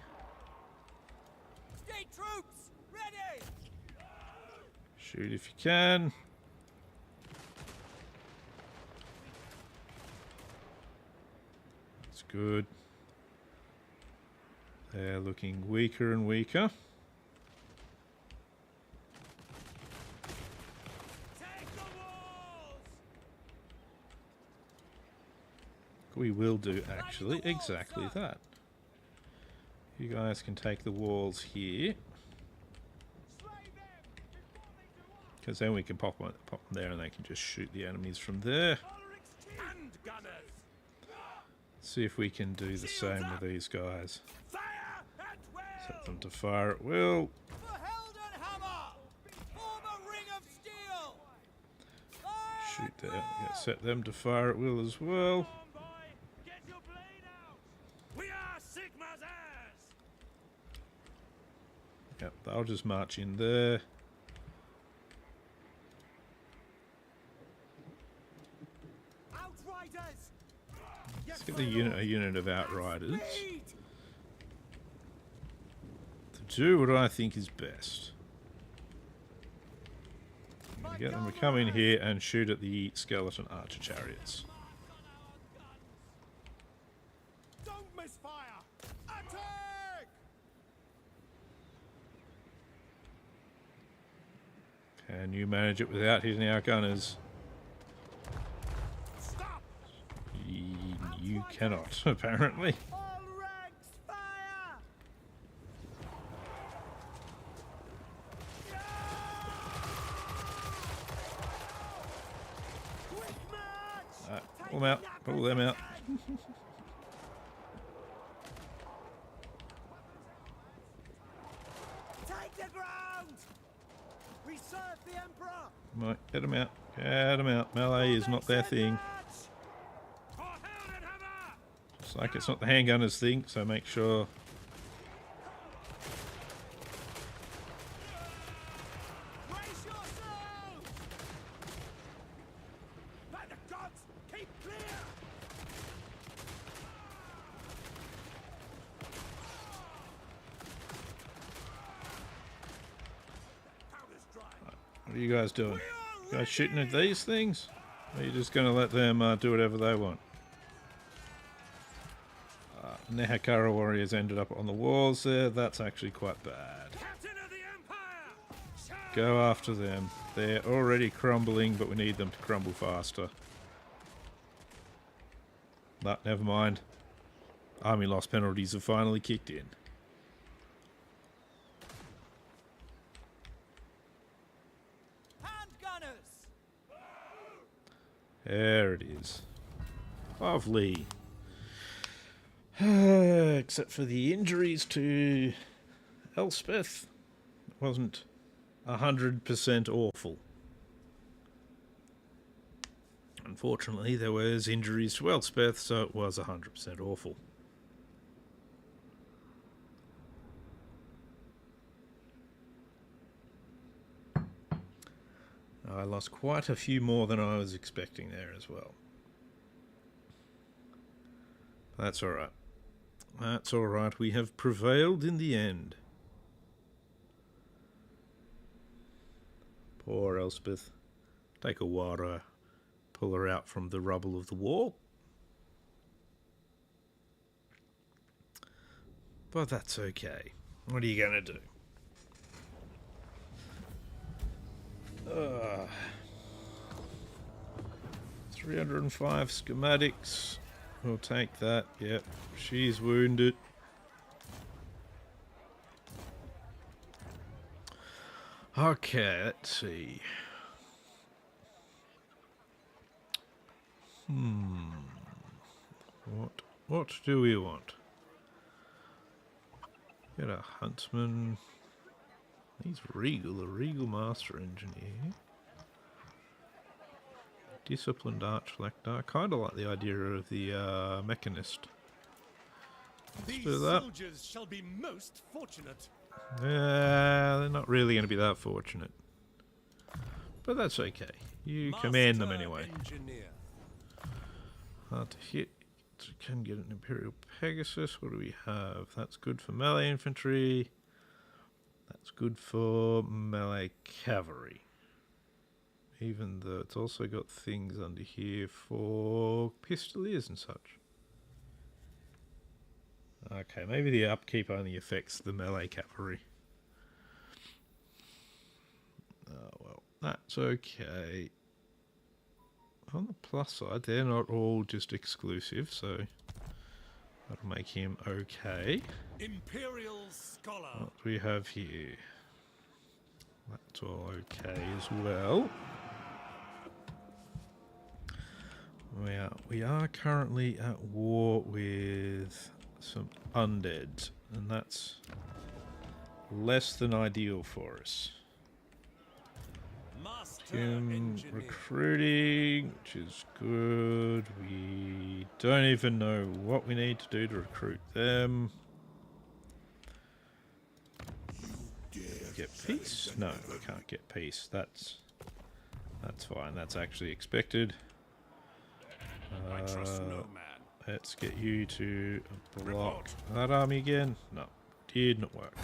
Speaker 4: State troops ready.
Speaker 1: Shoot if you can. That's good. They're looking weaker and weaker.
Speaker 4: Take the walls.
Speaker 1: We will do actually exactly that. You guys can take the walls here, because then we can pop them there and they can just shoot the enemies from there.
Speaker 4: And gunners.
Speaker 1: See if we can do the same with these guys.
Speaker 4: Fire at will.
Speaker 1: Set them to fire at will.
Speaker 4: For Heldenhammer. Form a ring of steel. Fire
Speaker 1: Shoot
Speaker 4: at
Speaker 1: there.
Speaker 4: will.
Speaker 1: Yeah, set them to fire at will as well.
Speaker 4: Come on, boy. Get your blade out. We are Sigma's heirs.
Speaker 1: Yep, they'll just march in there.
Speaker 4: Outriders.
Speaker 1: Let's get a unit of outriders to do what I think is best. I'm gonna get them to come in here and shoot at the skeleton archer chariots.
Speaker 3: Don't misfire! Attack!
Speaker 1: Can you manage it without hitting our gunners?
Speaker 3: Stop!
Speaker 1: You cannot, apparently.
Speaker 4: All ranks fire. Quick march.
Speaker 1: Pull them out. Pull them out.
Speaker 4: Take the ground. We serve the Emperor.
Speaker 1: Right, get them out. Get them out. Melee is not their thing.
Speaker 4: For Heldenhammer.
Speaker 1: Just like it's not the handgunners' thing, so make sure.
Speaker 4: Brace yourselves. By the gods, keep clear. Powder's dry.
Speaker 1: What are you guys doing? You guys shooting at these things? Or are you just going to let them do whatever they want? Nehakara warriors ended up on the walls there. That's actually quite bad.
Speaker 4: Captain of the Empire.
Speaker 1: Go after them. They're already crumbling, but we need them to crumble faster. But never mind. Army loss penalties have finally kicked in.
Speaker 4: Hand gunners.
Speaker 1: There it is. Lovely. Except for the injuries to Elspeth. It wasn't 100% awful. Unfortunately, there was injuries to Elspeth, so it was 100% awful. I lost quite a few more than I was expecting there as well. That's alright. That's alright. We have prevailed in the end. Poor Elspeth. Take a while to pull her out from the rubble of the wall. But that's okay. What are you going to do? 305 schematics. We'll take that. Yep, she's wounded. Okay, let's see. What do we want? Get a huntsman. He's regal, a regal master engineer. Disciplined arch lector. I kind of like the idea of the mechanist. Let's do that.
Speaker 4: Soldiers shall be most fortunate.
Speaker 1: Yeah, they're not really going to be that fortunate. But that's okay. You command them anyway.
Speaker 4: Engineer.
Speaker 1: Hard to hit. Can get an Imperial Pegasus. What do we have? That's good for melee infantry. That's good for melee cavalry. Even though it's also got things under here for pistoliers and such. Okay, maybe the upkeep only affects the melee cavalry. Oh well, that's okay. On the plus side, they're not all just exclusive, so that'll make him okay.
Speaker 4: Imperial scholar.
Speaker 1: What do we have here? That's all okay as well. We are currently at war with some undeads, and that's less than ideal for us.
Speaker 4: Master
Speaker 1: Him
Speaker 4: engineer.
Speaker 1: recruiting, which is good. We don't even know what we need to do to recruit them. Get peace? No, we can't get peace. That's fine. That's actually expected.
Speaker 4: I trust no man.
Speaker 1: Let's get you to block that army again. No, did not work.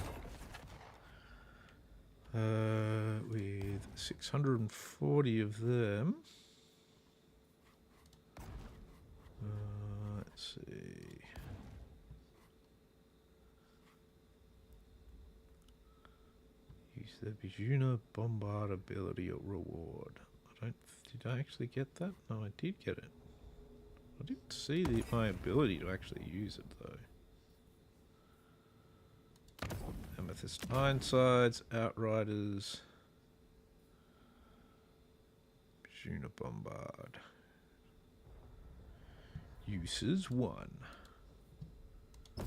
Speaker 1: With 640 of them. Let's see. Use the Bijuna Bombard ability or reward. Did I actually get that? No, I did get it. I didn't see my ability to actually use it though. Amethyst Ironsides, Outriders, Bijuna Bombard. Uses 1. I'll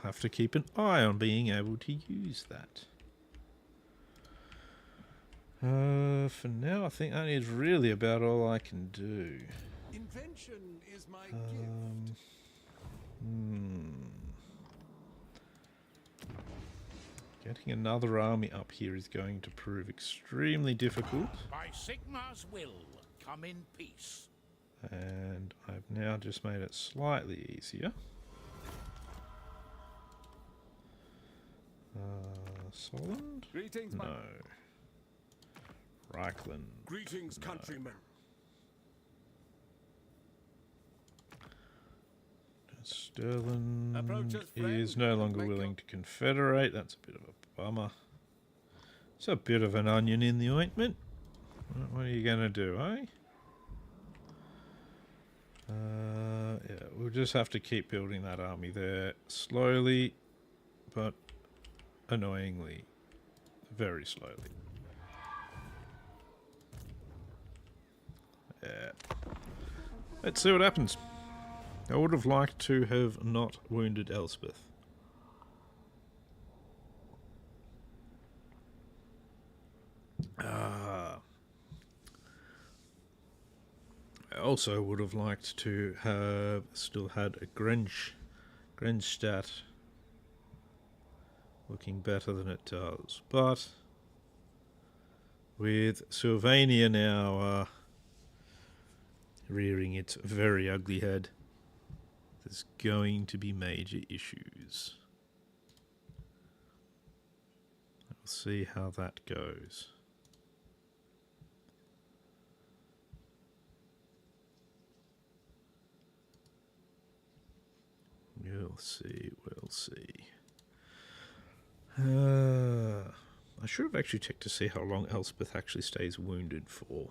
Speaker 1: have to keep an eye on being able to use that. For now, I think that is really about all I can do.
Speaker 4: Invention is my gift.
Speaker 1: Getting another army up here is going to prove extremely difficult.
Speaker 5: By Sigmar's will, come in peace.
Speaker 1: And I've now just made it slightly easier. Solent?
Speaker 3: Greetings,
Speaker 1: No. Reichland.
Speaker 3: Greetings,
Speaker 1: No.
Speaker 3: countrymen.
Speaker 1: Sterling
Speaker 3: Approach us,
Speaker 1: is
Speaker 3: friend,
Speaker 1: no
Speaker 3: and
Speaker 1: longer
Speaker 3: make
Speaker 1: willing
Speaker 3: your-
Speaker 1: to confederate. That's a bit of a bummer. It's a bit of an onion in the ointment. What are you going to do, eh? Yeah, we'll just have to keep building that army there slowly, but annoyingly, very slowly. Yeah. Let's see what happens. I would have liked to have not wounded Elspeth. I also would have liked to have still had a Grenstadt looking better than it does. But with Sylvania now rearing its very ugly head, there's going to be major issues. We'll see how that goes. We'll see, we'll see. I should have actually checked to see how long Elspeth actually stays wounded for.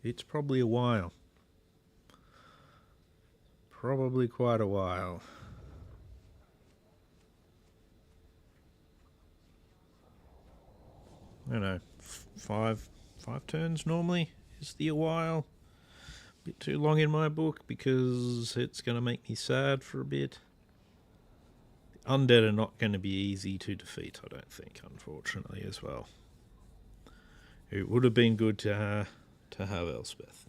Speaker 1: It's probably a while. Probably quite a while. I don't know, five turns normally is the a while. Bit too long in my book because it's going to make me sad for a bit. The undead are not going to be easy to defeat, I don't think, unfortunately, as well. It would have been good to have Elspeth.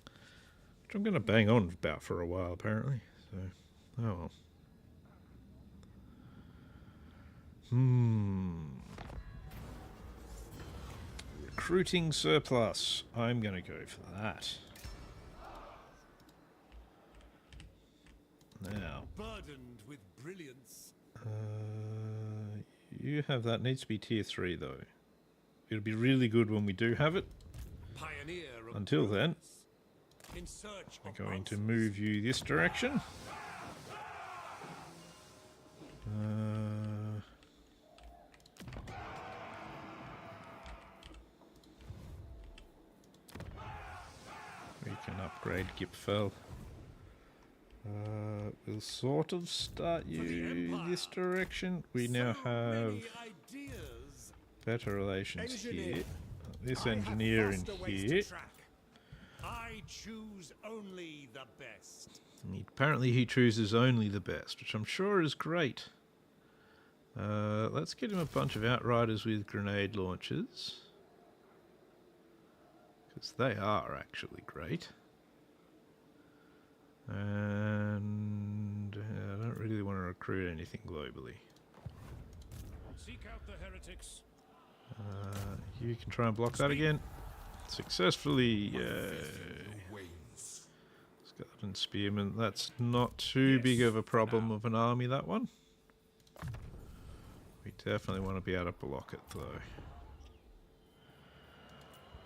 Speaker 1: Which I'm going to bang on about for a while, apparently. So, oh well. Recruiting surplus. I'm going to go for that. Now.
Speaker 3: Burdened with brilliance.
Speaker 1: You have that. Needs to be tier 3 though. It'll be really good when we do have it.
Speaker 3: Pioneer of
Speaker 1: Until then,
Speaker 3: in search
Speaker 1: I'm
Speaker 3: of
Speaker 1: going to
Speaker 3: answers.
Speaker 1: move you this direction. We can upgrade Gipfel. We'll sort of start you this direction. We now have
Speaker 3: Ideas.
Speaker 1: better relations
Speaker 3: Engineer.
Speaker 1: here. This
Speaker 3: I have
Speaker 1: engineer in
Speaker 3: faster ways to
Speaker 1: here.
Speaker 3: track. I choose only the best.
Speaker 1: Apparently he chooses only the best, which I'm sure is great. Let's get him a bunch of outriders with grenade launchers. Because they are actually great. And I don't really want to recruit anything globally.
Speaker 4: Seek out the heretics.
Speaker 1: You can try and block that again. Successfully. Skeleton Spearman. That's not too big of a problem of an army, that one. We definitely want to be able to block it,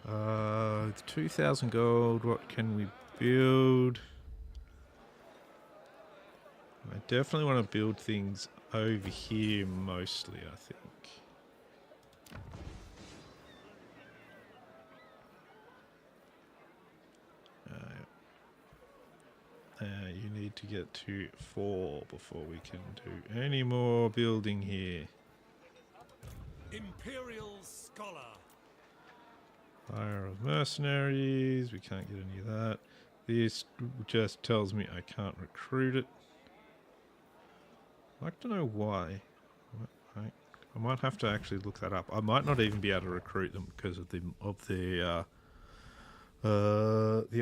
Speaker 1: though. 2,000 gold. What can we build? I definitely want to build things over here mostly, I think. You need to get to 4 before we can do any more building here.
Speaker 3: Imperial Scholar.
Speaker 1: Fire of Mercenaries, we can't get any of that. This just tells me I can't recruit it. I'd like to know why. I might have to actually look that up. I might not even be able to recruit them because of the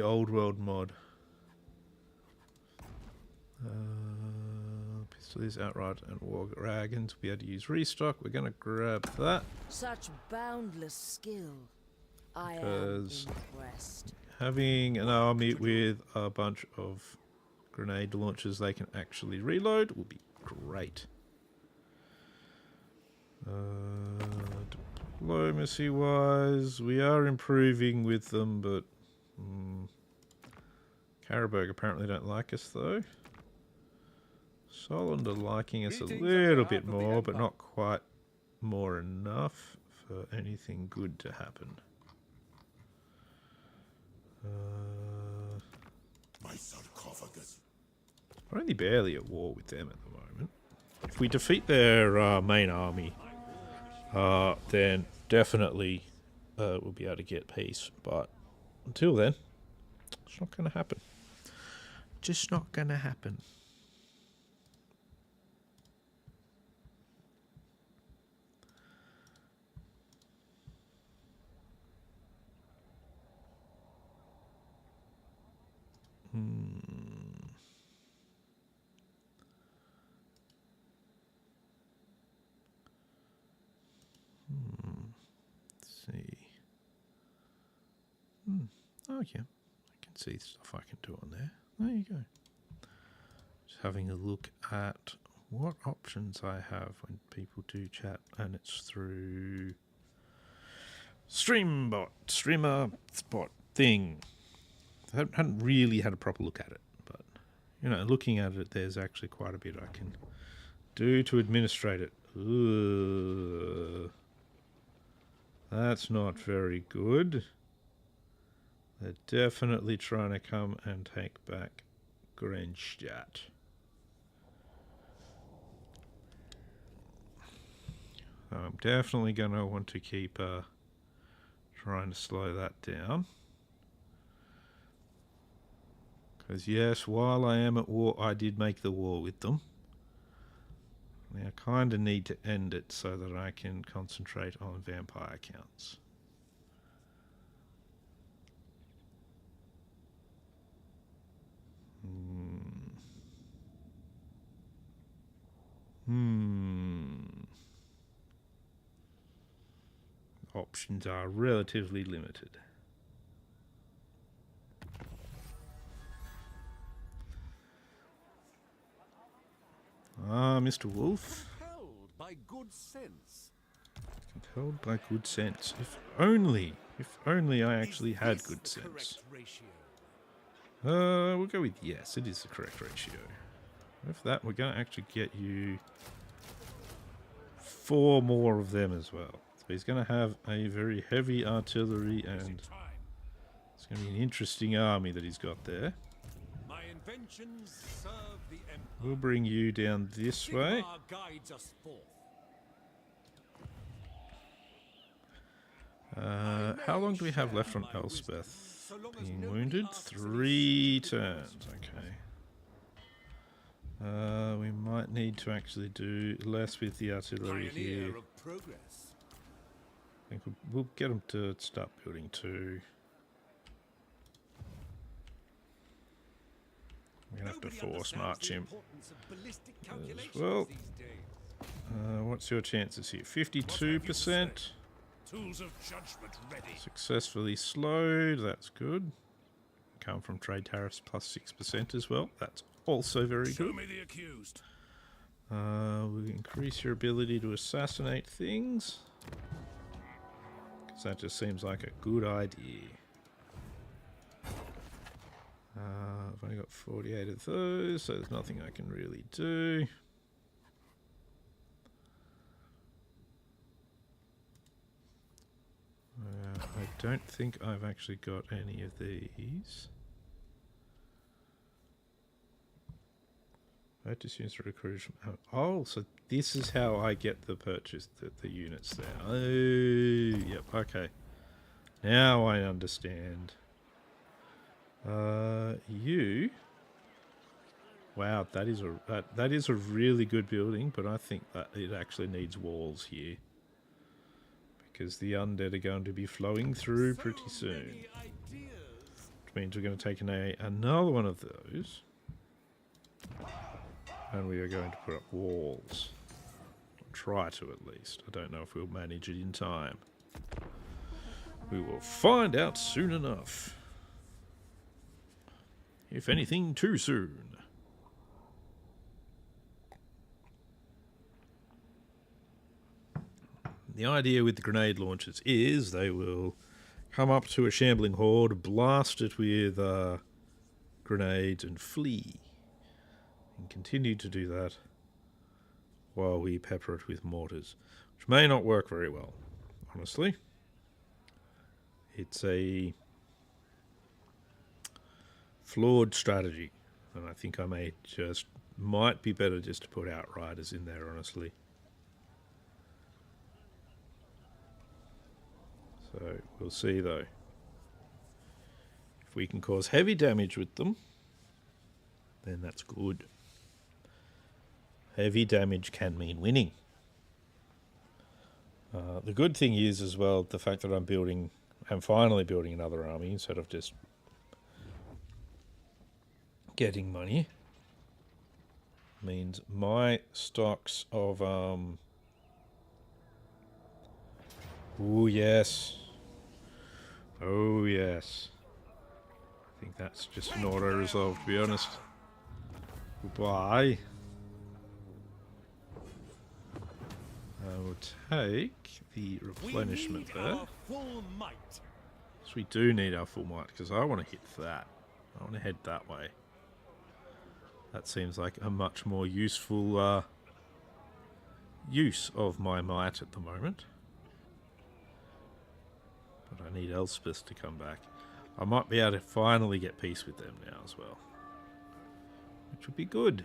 Speaker 1: old world mod. Pistols, outright, and war dragons. We'll be able to use restock. We're going to grab that.
Speaker 2: Such boundless skill. I am
Speaker 1: Because
Speaker 2: impressed.
Speaker 1: having an army with a bunch of grenade launchers they can actually reload will be great. Diplomacy wise, we are improving with them, but Caraberg apparently don't like us though. Solent are liking us a little bit more, but not quite more enough for anything good to happen.
Speaker 3: My sarcophagus.
Speaker 1: We're only barely at war with them at the moment. If we defeat their main army, then definitely we'll be able to get peace. But until then, it's not going to happen. Just not going to happen. Let's see. Oh yeah, I can see stuff I can do on there. There you go. Just having a look at what options I have when people do chat, and it's through Streamer Spot thing. I hadn't really had a proper look at it, but, you know, looking at it, there's actually quite a bit I can do to administrate it. Ugh. That's not very good. They're definitely trying to come and take back Grenstadt. I'm definitely going to want to keep trying to slow that down. Because yes, while I am at war, I did make the war with them. Now I kind of need to end it so that I can concentrate on vampire counts. Options are relatively limited. Ah, Mr. Wolf.
Speaker 3: Compelled by good sense.
Speaker 1: Compelled by good sense. If only I actually had good sense. We'll go with yes, it is the correct ratio. With that, we're going to actually get you 4 more of them as well. So he's going to have a very heavy artillery, and it's going to be an interesting army that he's got there.
Speaker 3: My inventions serve the Empire.
Speaker 1: We'll bring you down this way.
Speaker 3: Sigmar guides us forth.
Speaker 1: How long do we have left on Elspeth? Being wounded? 3 turns, okay. We might need to actually do less with the artillery here. I think we'll get them to start building 2. We're going to have to force march him as well. What's your chances here? 52%.
Speaker 4: Tools of judgment ready.
Speaker 1: Successfully slowed, that's good. Come from trade tariffs plus 6% as well. That's also very
Speaker 4: Show
Speaker 1: good.
Speaker 4: me the accused.
Speaker 1: We'll increase your ability to assassinate things. Because that just seems like a good idea. I've only got 48 of those, so there's nothing I can really do. I don't think I've actually got any of these. Purchase units recruited from... Oh, so this is how I get the purchase, the units there. Oh, yep, okay. Now I understand. You... Wow, that is a really good building, but I think that it actually needs walls here. Because the undead are going to be flowing through pretty soon. Which means we're going to take another one of those. And we are going to put up walls. Or try to, at least. I don't know if we'll manage it in time. We will find out soon enough. If anything, too soon. The idea with the grenade launchers is they will come up to a shambling horde, blast it with grenades and flee. And continue to do that while we pepper it with mortars. Which may not work very well, honestly. It's a flawed strategy. And I think I might be better just to put outriders in there, honestly. So, we'll see though. If we can cause heavy damage with them, then that's good. Heavy damage can mean winning. The good thing is as well, the fact that I'm finally building another army instead of just getting money, means my stocks of, oh yes. Oh, yes. I think that's just an auto-resolve, to be honest. Goodbye. I will take the replenishment there.
Speaker 3: Full might.
Speaker 1: So we do need our full might, because I want to hit that. I want to head that way. That seems like a much more useful use of my might at the moment. But I need Elspeth to come back. I might be able to finally get peace with them now as well, which would be good.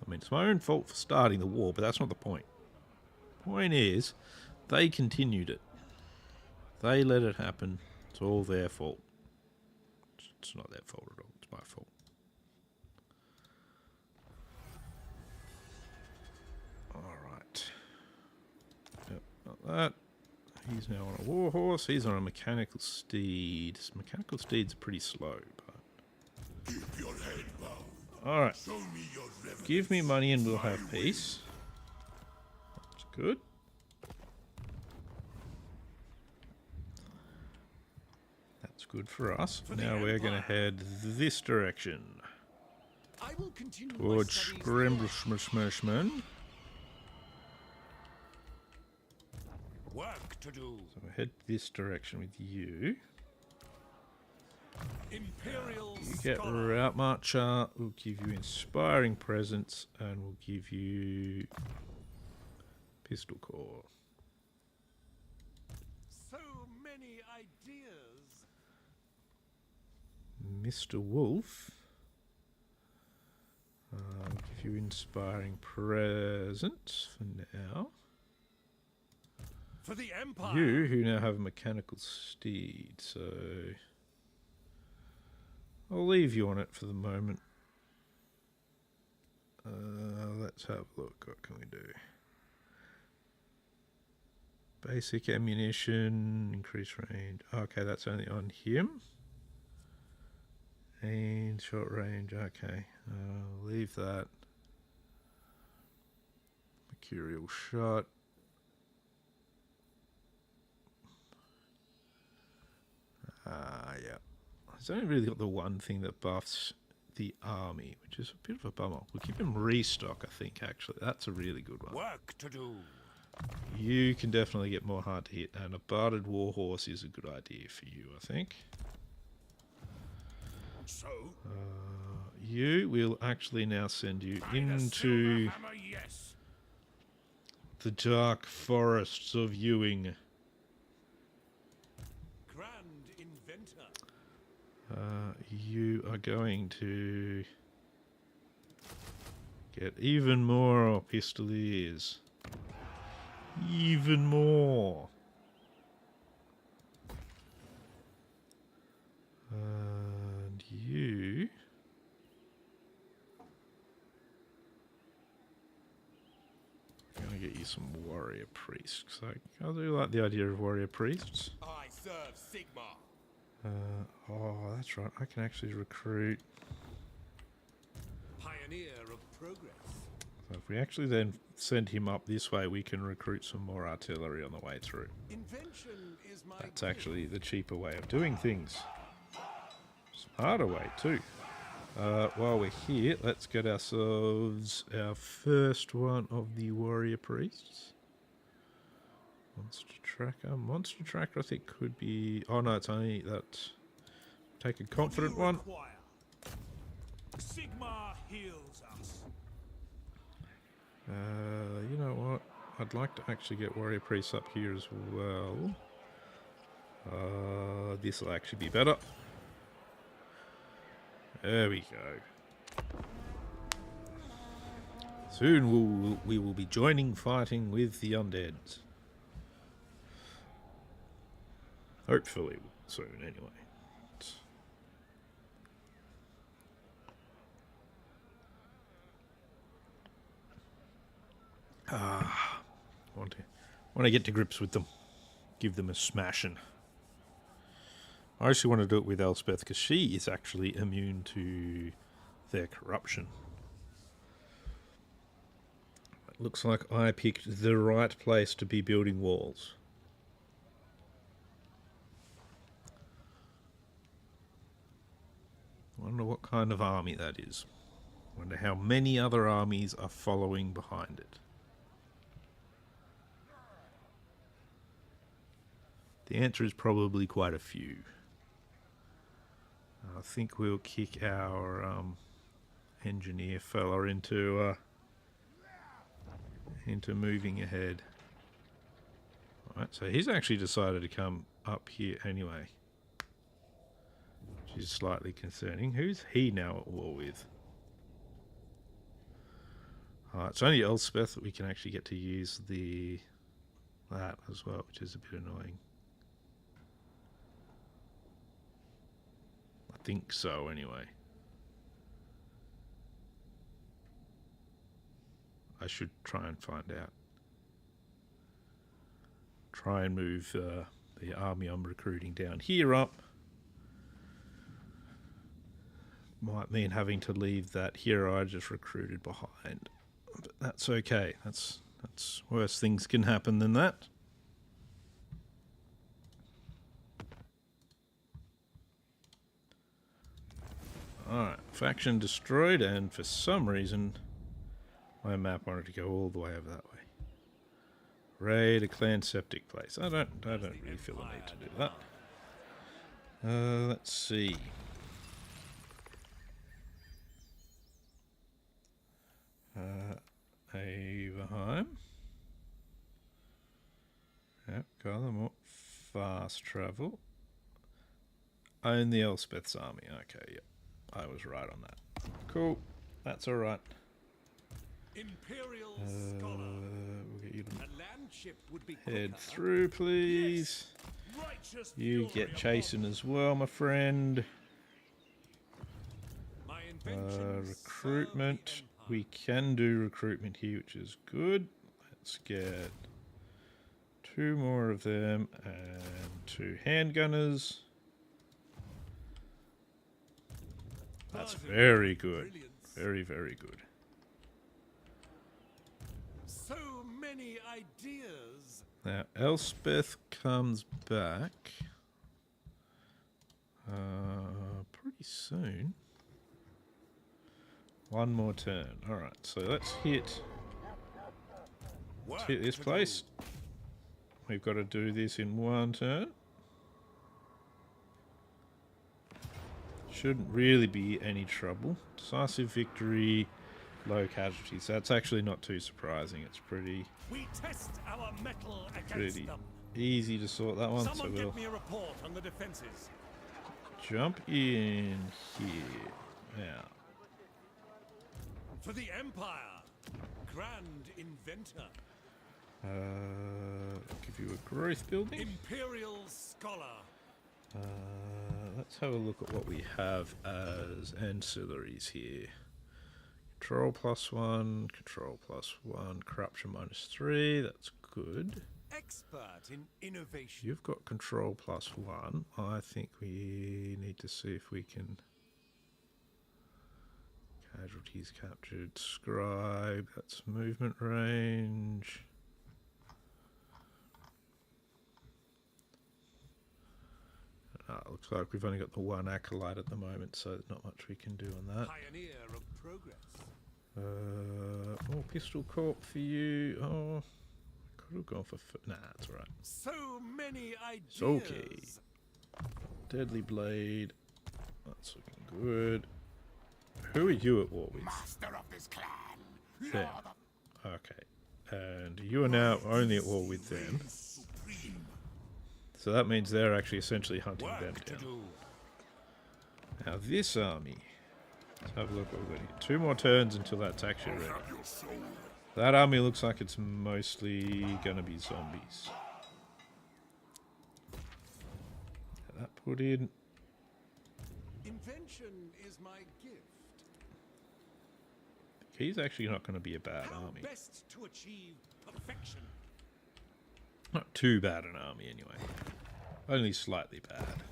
Speaker 1: I mean, it's my own fault for starting the war, but that's not the point. Point is, they continued it. They let it happen. It's all their fault. It's not their fault at all. It's my fault. Alright. Yep, not that. He's now on a war horse. He's on a mechanical steed. Mechanical steeds are pretty slow, but...
Speaker 6: Keep your head bowed.
Speaker 1: Alright.
Speaker 6: Show me your reverence.
Speaker 1: Give me money and we'll have peace. That's good. That's good for us. Now we're going to head this direction.
Speaker 3: I will continue my
Speaker 1: Towards
Speaker 3: studies
Speaker 1: Scrimblishmishman.
Speaker 5: Work to do.
Speaker 1: So we'll head this direction with you.
Speaker 3: Imperial
Speaker 1: You get
Speaker 3: scholar.
Speaker 1: Route Marcher. We'll give you Inspiring Presence. And we'll give you Pistol Core.
Speaker 3: So many ideas.
Speaker 1: Mr. Wolf. I'll give you Inspiring Presence for now.
Speaker 3: For the Empire.
Speaker 1: You, who now have a mechanical steed, so I'll leave you on it for the moment. Let's have a look. What can we do? Basic ammunition, increase range. Okay, that's only on him. And short range. Okay, I'll leave that. Mercurial shot. Yeah. It's only really got the one thing that buffs the army, which is a bit of a bummer. We'll keep him restock, I think, actually. That's a really good one.
Speaker 5: Work to do.
Speaker 1: You can definitely get more hard to hit, and a barded warhorse is a good idea for you, I think.
Speaker 5: So,
Speaker 1: You will actually now send you
Speaker 5: by the
Speaker 1: into
Speaker 5: silver hammer, yes.
Speaker 1: the dark forests of Ewing.
Speaker 3: Grand inventor.
Speaker 1: You are going to get even more pistoliers. Even more. And you... I'm going to get you some warrior priests. I do like the idea of warrior priests.
Speaker 3: I serve Sigma.
Speaker 1: Oh, that's right. I can actually recruit.
Speaker 3: Pioneer of progress.
Speaker 1: So if we actually then send him up this way, we can recruit some more artillery on the way through.
Speaker 3: Invention is my
Speaker 1: That's actually the cheaper way of doing things. Smarter way too. While we're here, let's get ourselves our first one of the warrior priests. Monster tracker. Monster tracker I think could be... Oh no, it's only that... Take a confident one.
Speaker 3: require. Sigma heals us.
Speaker 1: You know what? I'd like to actually get warrior priests up here as well. This will actually be better. There we go. Soon we will be joining fighting with the undeads. Hopefully soon, anyway. Want to get to grips with them. Give them a smashing. I actually want to do it with Elspeth because she is actually immune to their corruption. It looks like I picked the right place to be building walls. I wonder what kind of army that is. I wonder how many other armies are following behind it. The answer is probably quite a few. I think we'll kick our engineer fella into moving ahead. Alright, so he's actually decided to come up here anyway, which is slightly concerning. Who's he now at war with? Alright, it's only Elspeth that we can actually get to use that as well, which is a bit annoying. I think so, anyway. I should try and find out. Try and move the army I'm recruiting down here up. Might mean having to leave that hero I just recruited behind. But that's okay. That's worse things can happen than that. Alright, faction destroyed, and for some reason my map wanted to go all the way over that way. Raid a clan septic place. I don't really feel the need to do that. Let's see. Averheim. Yep, got them all. Fast travel. Own the Elspeth's army. Okay, yep. I was right on that. Cool. That's alright.
Speaker 3: Imperial scholar.
Speaker 1: We'll get you to
Speaker 3: A land ship would be
Speaker 1: head
Speaker 3: quicker.
Speaker 1: through, please.
Speaker 3: Righteous
Speaker 1: You
Speaker 3: fury
Speaker 1: get
Speaker 3: of
Speaker 1: chasing as well, my friend.
Speaker 3: my inventions
Speaker 1: Recruitment.
Speaker 3: serve the
Speaker 1: We can do recruitment here, which is good. Let's get 2 more of them and 2 handgunners. That's very good.
Speaker 3: Brilliance.
Speaker 1: Very, very good.
Speaker 3: So many ideas.
Speaker 1: Now, Elspeth comes back pretty soon. 1 more turn. Alright, so let's hit this place. We've got to do this in 1 turn. Shouldn't really be any trouble. Decisive victory, low casualties. That's actually not too surprising. It's pretty
Speaker 3: We test our metal against
Speaker 1: pretty
Speaker 3: them.
Speaker 1: easy to sort that one.
Speaker 3: Someone
Speaker 1: So
Speaker 3: give
Speaker 1: we'll
Speaker 3: me a report on the defenses.
Speaker 1: jump in here. Now,
Speaker 3: For the Empire, Grand Inventor,
Speaker 1: give you a growth building.
Speaker 3: Imperial Scholar,
Speaker 1: Let's have a look at what we have as ancillaries here. Control +1, control +1, corruption -3. That's good.
Speaker 3: expert in innovation.
Speaker 1: You've got control +1. I think we need to see if we can. Casualties captured. Scribe. That's movement range. Looks like we've only got the 1 acolyte at the moment, so there's not much we can do on that.
Speaker 3: Pioneer of progress.
Speaker 1: More pistol corp for you. Oh, could have gone for. Nah, that's alright.
Speaker 3: So many ideas.
Speaker 1: It's okay. Deadly blade. That's looking good. Who are you at war with?
Speaker 6: Master of this clan.
Speaker 1: Them. Okay. And you are now only at war with them.
Speaker 6: Supreme.
Speaker 1: So that means they're actually essentially hunting them
Speaker 3: Work to
Speaker 1: down.
Speaker 3: do.
Speaker 1: Now this army. Let's have a look what we've got here. 2 more turns until that's actually ready.
Speaker 6: Have your soul.
Speaker 1: That army looks like it's mostly gonna be zombies. Get that put in.
Speaker 3: Invention is my gift.
Speaker 1: He's actually not gonna be a bad
Speaker 3: How
Speaker 1: army.
Speaker 3: best to achieve perfection.
Speaker 1: Not too bad an army anyway. Only slightly bad.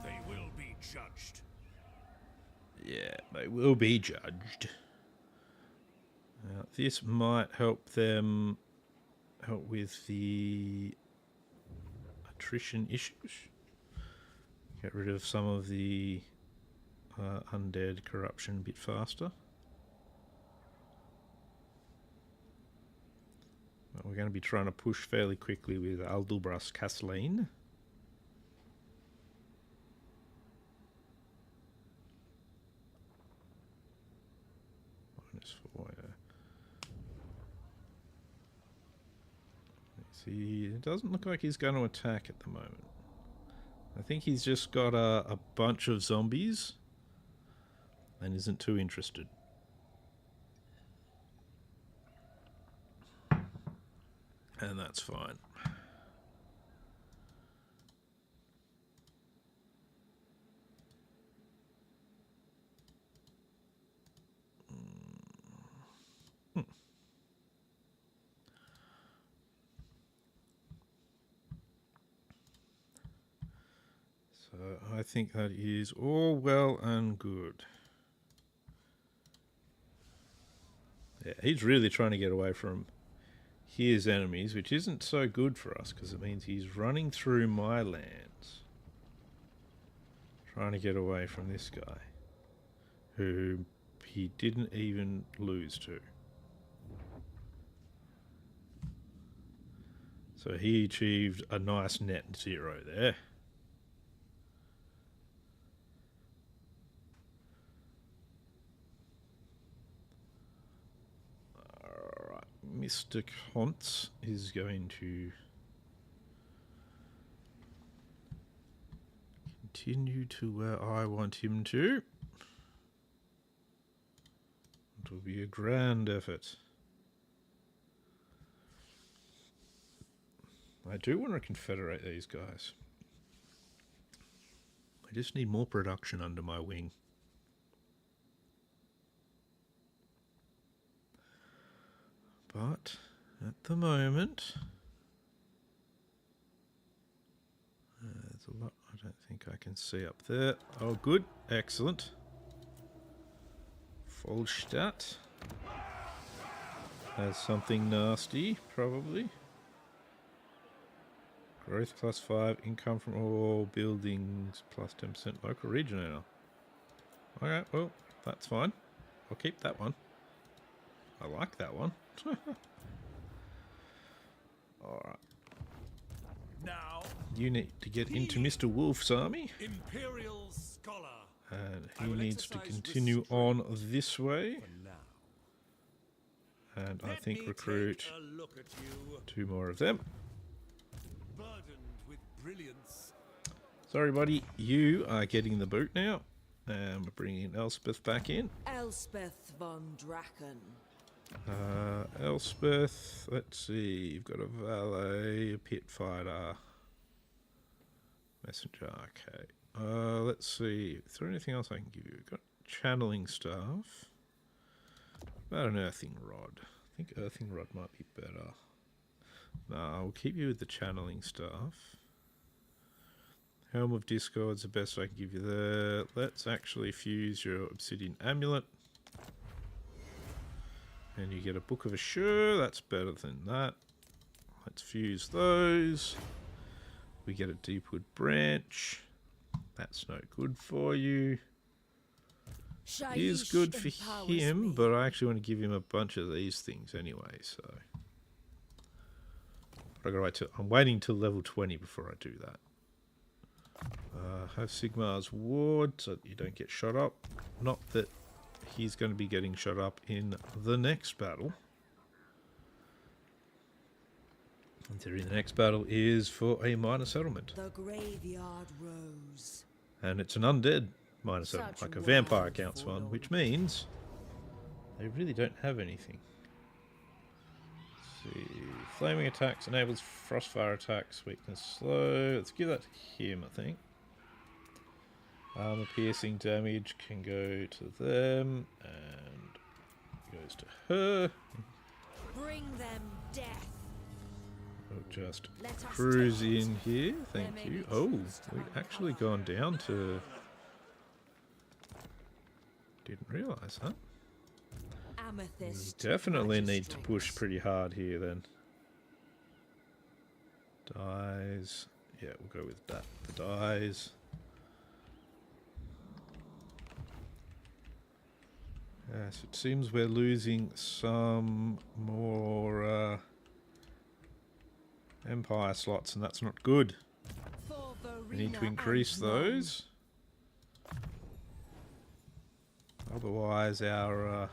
Speaker 3: They will be judged.
Speaker 1: Yeah, they will be judged. Now, this might help them help with the attrition issues. Get rid of some of the undead corruption a bit faster. we're going to be trying to push fairly quickly with Aldubras Castellane. -4, yeah. See, it doesn't look like he's going to attack at the moment. I think he's just got a bunch of zombies and isn't too interested. And that's fine. So I think that is all well and good. Yeah, he's really trying to get away from his enemies, which isn't so good for us because it means he's running through my lands, trying to get away from this guy who he didn't even lose to. So he achieved a nice net 0 there. Mr. Kontz is going to continue to where I want him to. It will be a grand effort. I do want to confederate these guys. I just need more production under my wing. But at the moment, there's a lot I don't think I can see up there. Oh, good. Excellent. Vollstadt has something nasty, probably. Growth +5, income from all buildings +10% local region now. Okay, well, that's fine. I'll keep that one. I like that one. Alright.
Speaker 4: Now,
Speaker 1: You need to get into Mr. Wolf's army.
Speaker 4: Imperial Scholar.
Speaker 1: And
Speaker 4: I
Speaker 1: he
Speaker 4: will
Speaker 1: needs to
Speaker 4: exercise
Speaker 1: continue
Speaker 4: restraint
Speaker 1: on this way.
Speaker 4: for now.
Speaker 1: And I
Speaker 4: Let
Speaker 1: think
Speaker 4: me
Speaker 1: recruit
Speaker 4: take a look at you,
Speaker 1: 2 more of them.
Speaker 4: burdened with brilliance.
Speaker 1: Sorry, buddy. You are getting the boot now. And we're bringing Elspeth back in.
Speaker 2: Elspeth von Draken.
Speaker 1: Elspeth, let's see, you've got a valet, a pit fighter, messenger, okay. Let's see, is there anything else I can give you? We've got channeling staff. What about an earthing rod? I think earthing rod might be better. No, I'll keep you with the channeling staff. Helm of Discord's the best I can give you there. Let's actually fuse your obsidian amulet. And you get a Book of Assure, that's better than that. Let's fuse those. We get a Deepwood Branch. That's no good for you. It is good for him, but I actually want to give him a bunch of these things anyway, so. I gotta wait till, I'm waiting till level 20 before I do that. Have Sigmar's Ward so that you don't get shot up. Not that he's going to be getting shot up in the next battle. In theory, the next battle is for a minor settlement.
Speaker 2: The graveyard rose.
Speaker 1: And it's an undead minor settlement,
Speaker 2: Such
Speaker 1: like a vampire
Speaker 2: wild
Speaker 1: counts one,
Speaker 2: foil.
Speaker 1: which means they really don't have anything. Let's see. Flaming attacks enables frostfire attacks, weakness slow. Let's give that to him, I think. Armor piercing damage can go to them and goes to her.
Speaker 2: Bring them death.
Speaker 1: We'll just
Speaker 2: Let us
Speaker 1: cruise
Speaker 2: take it.
Speaker 1: in here.
Speaker 2: There
Speaker 1: Thank
Speaker 2: may
Speaker 1: you.
Speaker 2: be
Speaker 1: Oh,
Speaker 2: truths to
Speaker 1: we've
Speaker 2: uncover.
Speaker 1: actually gone down to... Didn't realise that. We
Speaker 2: Amethyst.
Speaker 1: definitely need to push
Speaker 2: magistrates.
Speaker 1: pretty hard here then. Dies. Yeah, we'll go with that. The dies. Yes, it seems we're losing some more Empire slots, and that's not good.
Speaker 2: For
Speaker 1: We need to
Speaker 2: Verena
Speaker 1: increase
Speaker 2: and none.
Speaker 1: those. Otherwise our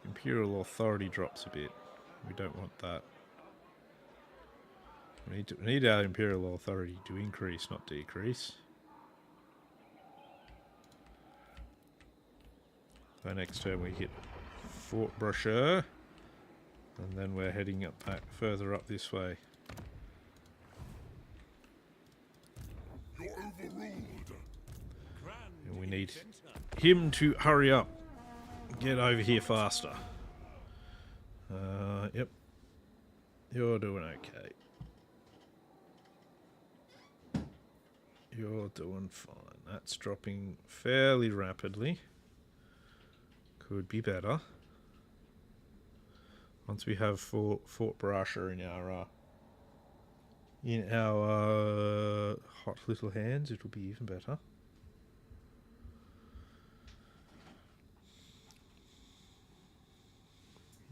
Speaker 1: Imperial authority drops a bit. We don't want that. We need our Imperial authority to increase, not decrease. So next turn we hit Fort Brochure, and then we're heading up back further up this way.
Speaker 6: You're overruled.
Speaker 1: And we need him to hurry up. Get over here faster. Yep. You're doing okay. You're doing fine. That's dropping fairly rapidly. Could be better. Once we have Fort Brasher in our hot little hands, it'll be even better.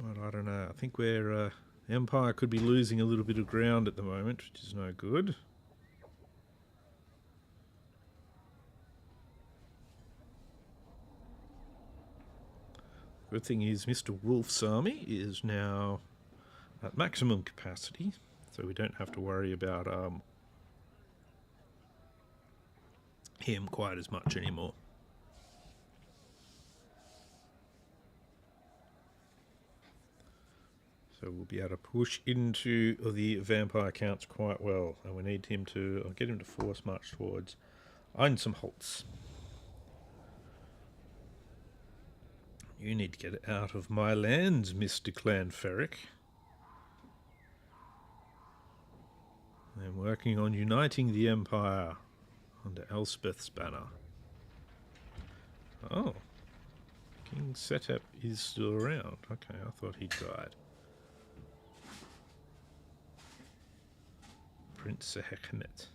Speaker 1: But I don't know. I think we're Empire could be losing a little bit of ground at the moment, which is no good. Good thing is Mr. Wolf's army is now at maximum capacity, so we don't have to worry about him quite as much anymore. So we'll be able to push into the vampire counts quite well, and we need him to get him to force march towards Einsamholz. You need to get out of my lands, Mr. Clanferric. I'm working on uniting the Empire under Elspeth's banner. Oh. King Setep is still around. Okay, I thought he died. Prince Seheknet.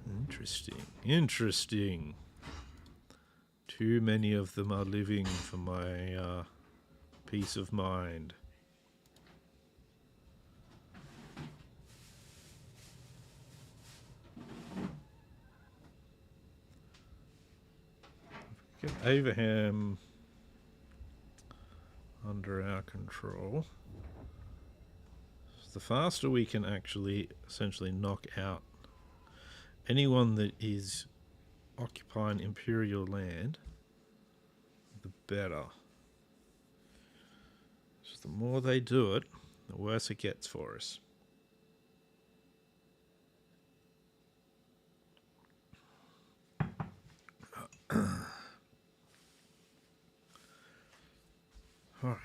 Speaker 1: Interesting. Interesting. Too many of them are living for my peace of mind. Get Abraham under our control. So the faster we can actually essentially knock out anyone that is occupying imperial land, the better. So the more they do it, the worse it gets for us. Alright.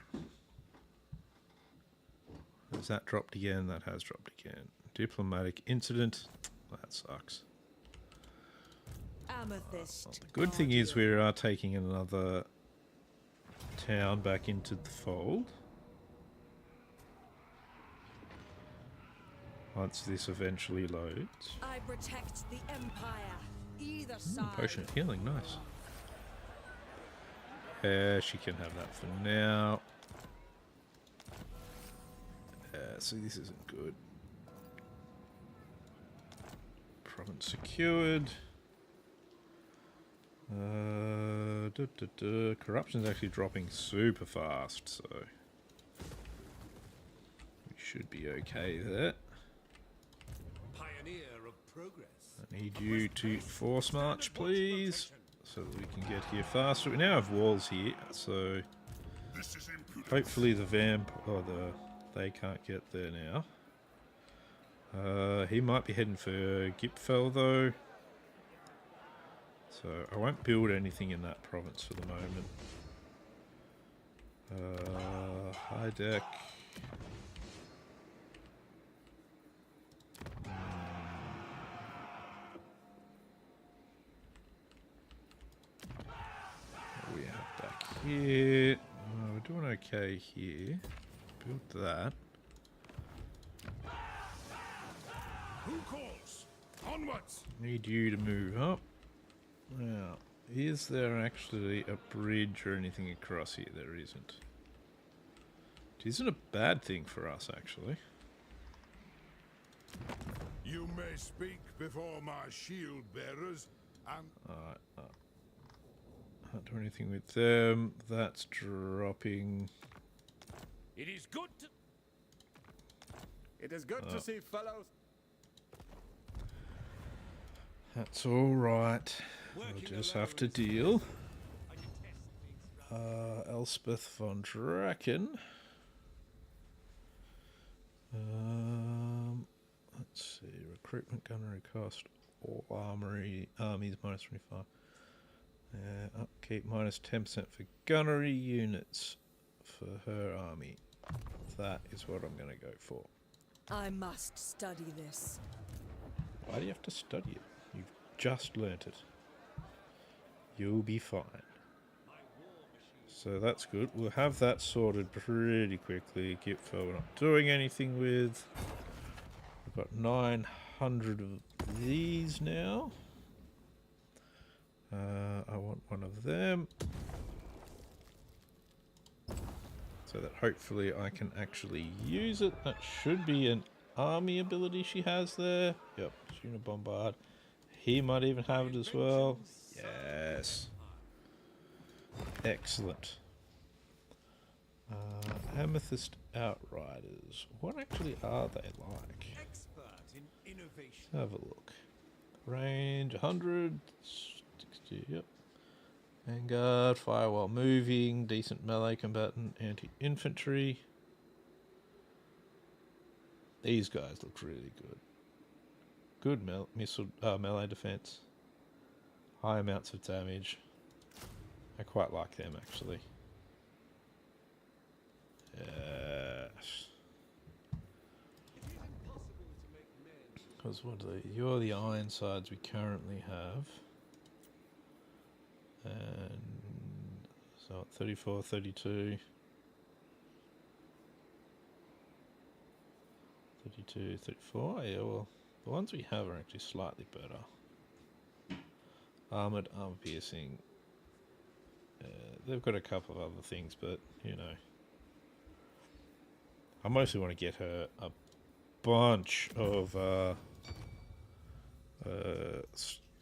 Speaker 1: Has that dropped again? That has dropped again. Diplomatic incident. That sucks.
Speaker 2: Amethyst.
Speaker 1: The good thing is we are taking another town back into the fold. Once this eventually loads.
Speaker 2: I protect the Empire. Either side.
Speaker 1: Potion of healing, nice. Yeah, she can have that for now. So this isn't good. Province secured. Corruption's actually dropping super fast, so we should be okay there.
Speaker 3: Pioneer of progress.
Speaker 1: I need you to force march, please, so that we can get here faster. We now have walls here, so
Speaker 6: This is impudence.
Speaker 1: hopefully the they can't get there now. He might be heading for Gipfel though. So I won't build anything in that province for the moment. High deck. What do we have back here? We're doing okay here. Build that.
Speaker 3: Who calls? Onwards!
Speaker 1: Need you to move up. Now, is there actually a bridge or anything across here? There isn't. It isn't a bad thing for us, actually.
Speaker 6: You may speak before my shield bearers, and
Speaker 1: Alright, can't do anything with them. That's dropping.
Speaker 4: It is good to...
Speaker 3: It is good to see fellows.
Speaker 1: That's alright. We'll just have to deal. Elspeth von Draken. Let's see. Recruitment gunnery cost. All armories minus 25. Upkeep minus 10% for gunnery units for her army. That is what I'm going to go for.
Speaker 7: I must study this.
Speaker 1: Why do you have to study it? You've just learnt it. You'll be fine. So that's good. We'll have that sorted pretty quickly. Gipfel we're not doing anything with. We've got 900 of these now. I want one of them. So that hopefully I can actually use it. That should be an army ability she has there. Yep, Schooner Bombard. He might even have it as well. Yes. Excellent. Amethyst Outriders. What actually are they like?
Speaker 3: Expert in innovation.
Speaker 1: Have a look. Range 100. 60, yep. Vanguard, fire while moving, decent melee combatant, anti-infantry. These guys look really good. Good melee defense. High amounts of damage. I quite like them actually. Yes. Because what are they? You're the Ironsides we currently have. And so 34, 32. 32, 34. Yeah, well, the ones we have are actually slightly better. Armored, armor piercing. They've got a couple of other things, but, you know. I mostly want to get her a bunch of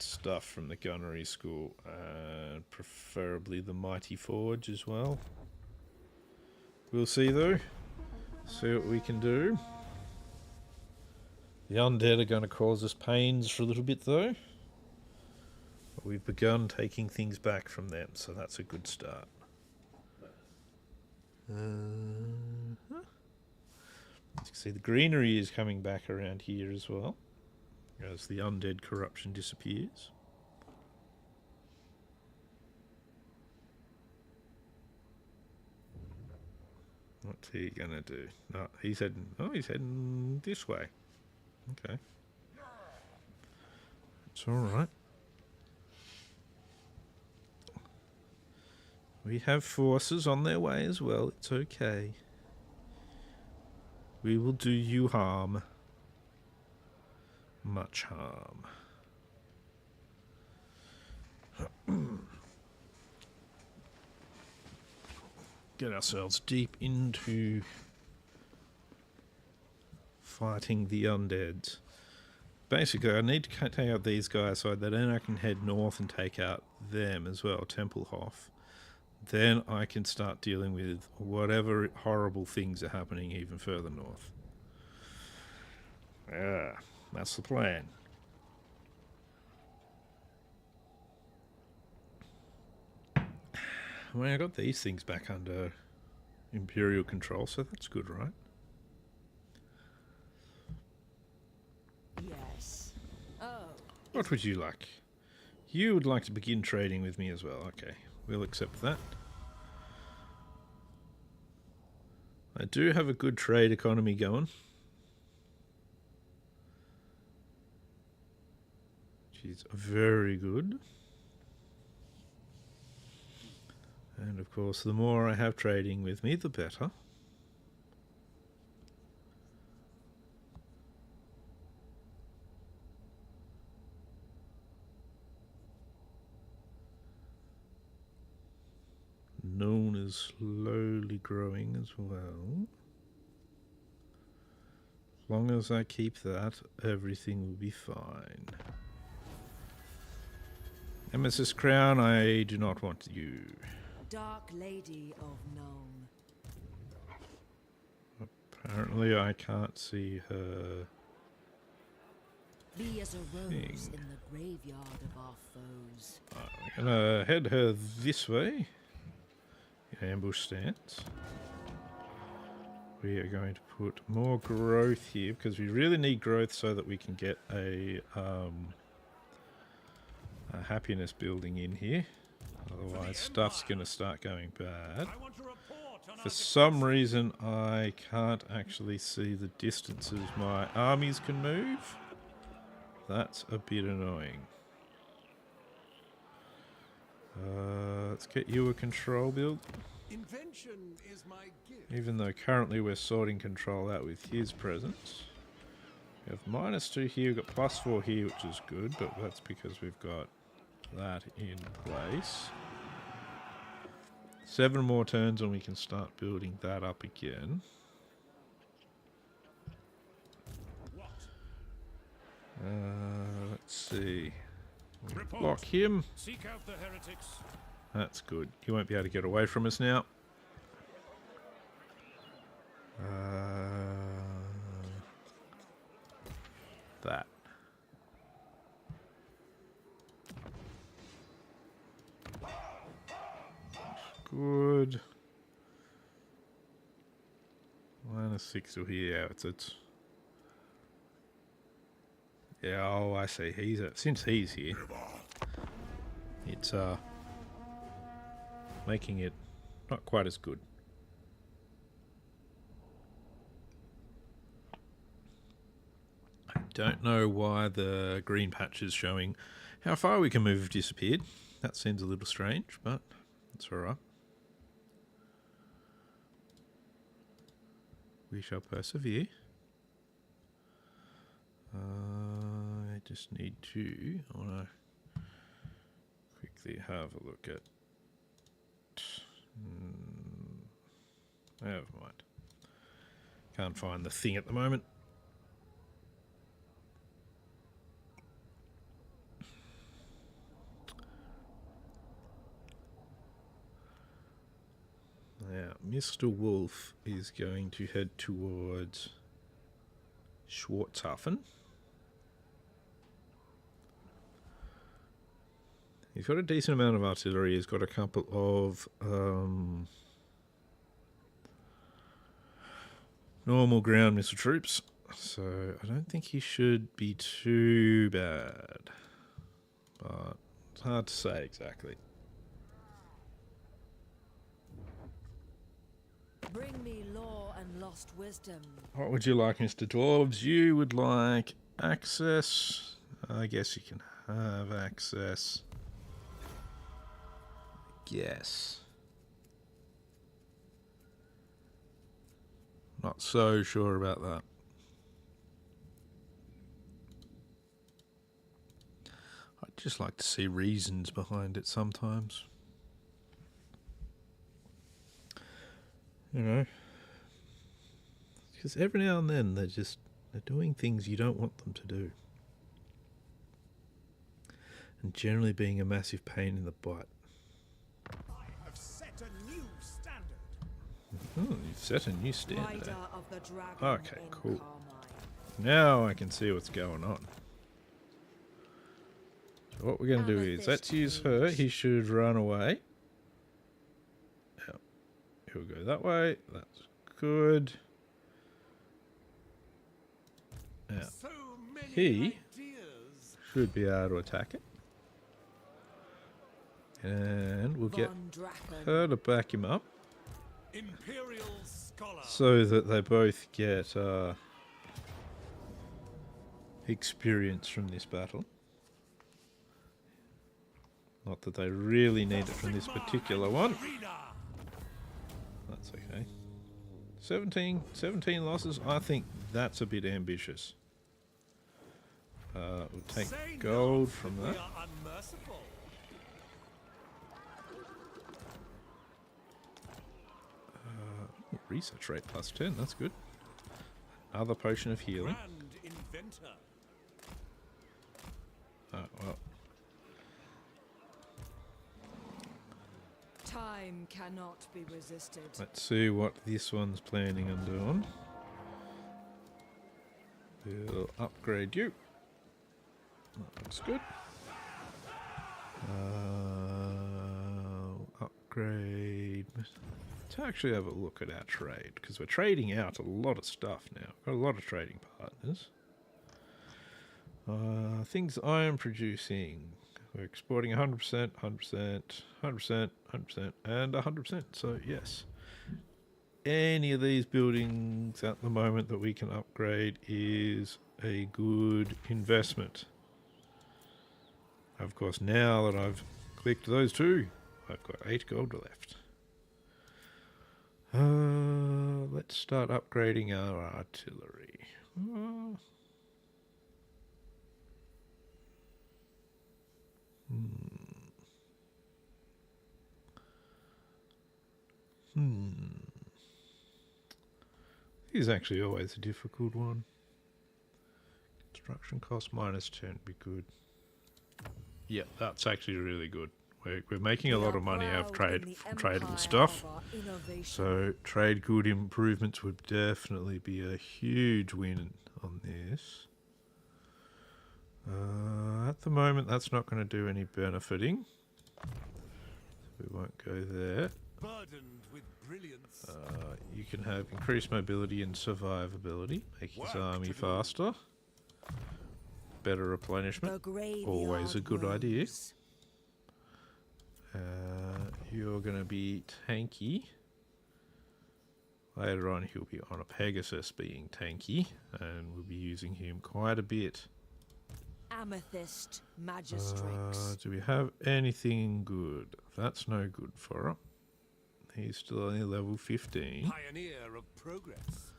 Speaker 1: stuff from the gunnery school, and preferably the mighty forge as well. We'll see though. See what we can do. The undead are going to cause us pains for a little bit though. But we've begun taking things back from them, so that's a good start. As you can see, the greenery is coming back around here as well, as the undead corruption disappears. What's he gonna do? No, he's heading. Oh, he's heading this way. Okay, it's all right. We have forces on their way as well. It's okay. We will do you harm. Much harm. Get ourselves deep into fighting the undeads. Basically, I need to take out these guys so that then I can head north and take out them as well, Tempelhof. Then I can start dealing with whatever horrible things are happening even further north. Yeah, that's the plan. Well, I got these things back under Imperial control, so that's good, right?
Speaker 7: Yes. Oh.
Speaker 1: What would you like? You would like to begin trading with me as well. Okay, we'll accept that. I do have a good trade economy going. She's very good. And of course, the more I have trading with me, the better. Known as slowly growing as well. long as I keep that, everything will be fine. Nemesis Crown, I do not want you.
Speaker 7: Dark Lady of Nome.
Speaker 1: Apparently I can't see her.
Speaker 7: Be as a rose
Speaker 1: Thing.
Speaker 7: in the graveyard of our foes.
Speaker 1: We're gonna head her this way. In ambush stance. We are going to put more growth here because we really need growth so that we can get a happiness building in here. Otherwise, stuff's going to start going bad.
Speaker 4: I want to report on
Speaker 1: For some reason, I can't actually see the distances my armies can move. That's a bit annoying. Let's get you a control build.
Speaker 6: Invention is my gift.
Speaker 1: Even though currently we're sorting control out with his presence. We have -2 here, we've got +4 here, which is good, but that's because we've got that in place. 7 more turns and we can start building that up again. Let's see.
Speaker 4: Report.
Speaker 1: Block him.
Speaker 4: Seek out the heretics.
Speaker 1: That's good. He won't be able to get away from us now. That. Good. -6 to here. It's yeah. Oh, I see. Since he's here, it's making it not quite as good. I don't know why the green patch is showing how far we can move if disappeared. That seems a little strange, but it's alright. We shall persevere. I just need to... I want to quickly have a look at... Never mind. Can't find the thing at the moment. Now, Mr. Wolf is going to head towards Schwarzhafen. He's got a decent amount of artillery. He's got a couple of normal ground missile troops. So I don't think he should be too bad. But it's hard to say exactly.
Speaker 7: Bring me law and lost wisdom.
Speaker 1: What would you like, Mr. Dwarves? You would like access. I guess you can have access. Yes. Not so sure about that. I'd just like to see reasons behind it sometimes. You know, because every now and then they're doing things you don't want them to do, and generally being a massive pain in the butt.
Speaker 3: I have set a new standard.
Speaker 1: Oh, you've set a new standard.
Speaker 7: Rider of the dragon
Speaker 1: Okay,
Speaker 7: in
Speaker 1: cool.
Speaker 7: Carmine.
Speaker 1: Now I can see what's going on. So what we're going to do is, let's use her. He should run away. He'll go that way. That's good. Now,
Speaker 6: So many
Speaker 1: he
Speaker 6: ideas.
Speaker 1: should be able to attack it. And we'll get
Speaker 7: Von Draken.
Speaker 1: her to back him up
Speaker 4: Imperial scholar.
Speaker 1: so that they both get experience from this battle. Not that they really need it from this particular one. That's okay. 17 losses. I think that's a bit ambitious. We'll take
Speaker 4: Say
Speaker 1: gold
Speaker 4: not
Speaker 1: from
Speaker 4: if
Speaker 1: that.
Speaker 4: We are unmerciful.
Speaker 1: Research rate +10. That's good. Another potion of healing.
Speaker 4: Grand inventor.
Speaker 1: Oh, well.
Speaker 7: Time cannot be resisted.
Speaker 1: Let's see what this one's planning on doing. We'll upgrade you. That looks good. Upgrade. Let's actually have a look at our trade, because we're trading out a lot of stuff now. Got a lot of trading partners. Things I am producing. We're exporting 100%, 100%, 100%, 100%, and 100%. So, yes. Any of these buildings at the moment that we can upgrade is a good investment. Of course, now that I've clicked those two, I've got 8 gold left. Let's start upgrading our artillery. This is actually always a difficult one. Construction cost -10 would be good. Yeah, that's actually really good. We're making a lot of money out of tradable stuff. So trade good improvements would definitely be a huge win on this. At the moment, that's not going to do any benefiting. So we won't go there.
Speaker 4: Burdened with brilliance.
Speaker 1: You can have increased mobility and survivability, make his army faster. Better replenishment, always a good idea. You're going to be tanky. Later on he'll be on a Pegasus being tanky, and we'll be using him quite a bit.
Speaker 7: Amethyst Magistrix.
Speaker 1: Do we have anything good? That's no good for him. He's still only level 15.
Speaker 4: Pioneer of progress.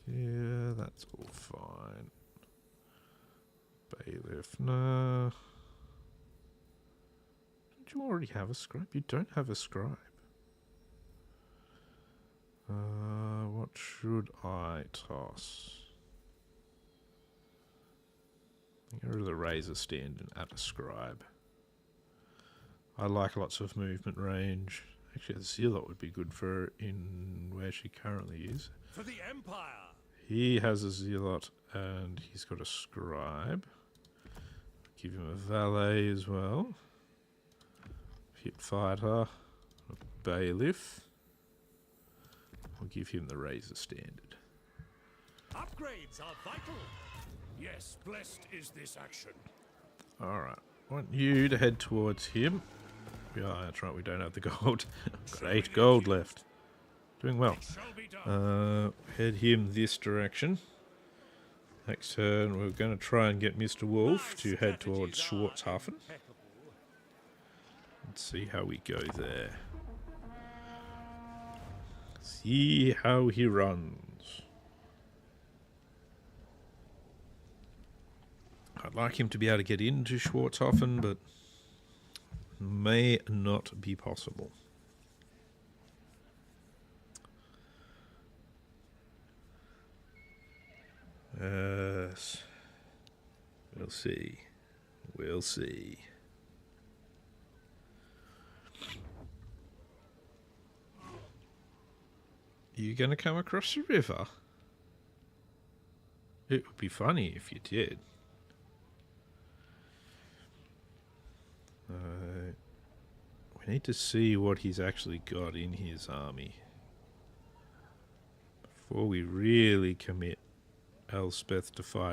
Speaker 1: Yeah, that's all fine. Bailiff, no. Don't you already have a scribe? You don't have a scribe. What should I toss? Get rid of the razor stand and add a scribe. I like lots of movement range. Actually, a zealot would be good for her in where she currently is.
Speaker 4: For the Empire.
Speaker 1: He has a zealot and he's got a scribe. Give him a valet as well. Hit fighter. A bailiff. We'll give him the razor standard.
Speaker 4: Upgrades are vital. Yes, blessed is this action.
Speaker 1: Alright. I want you to head towards him. Yeah, that's right, we don't have the gold. Got 8 gold left. Doing well.
Speaker 4: It shall be done.
Speaker 1: Head him this direction. Next turn, we're going to try and get Mr. Wolf to head towards Schwarzhafen. Let's see how we go there. See how he runs. I'd like him to be able to get into Schwarzhafen, but may not be possible. Yes. We'll see. We'll see. Are you going to come across the river? It would be funny if you did. We need to see what he's actually got in his army before we really commit Elspeth to fight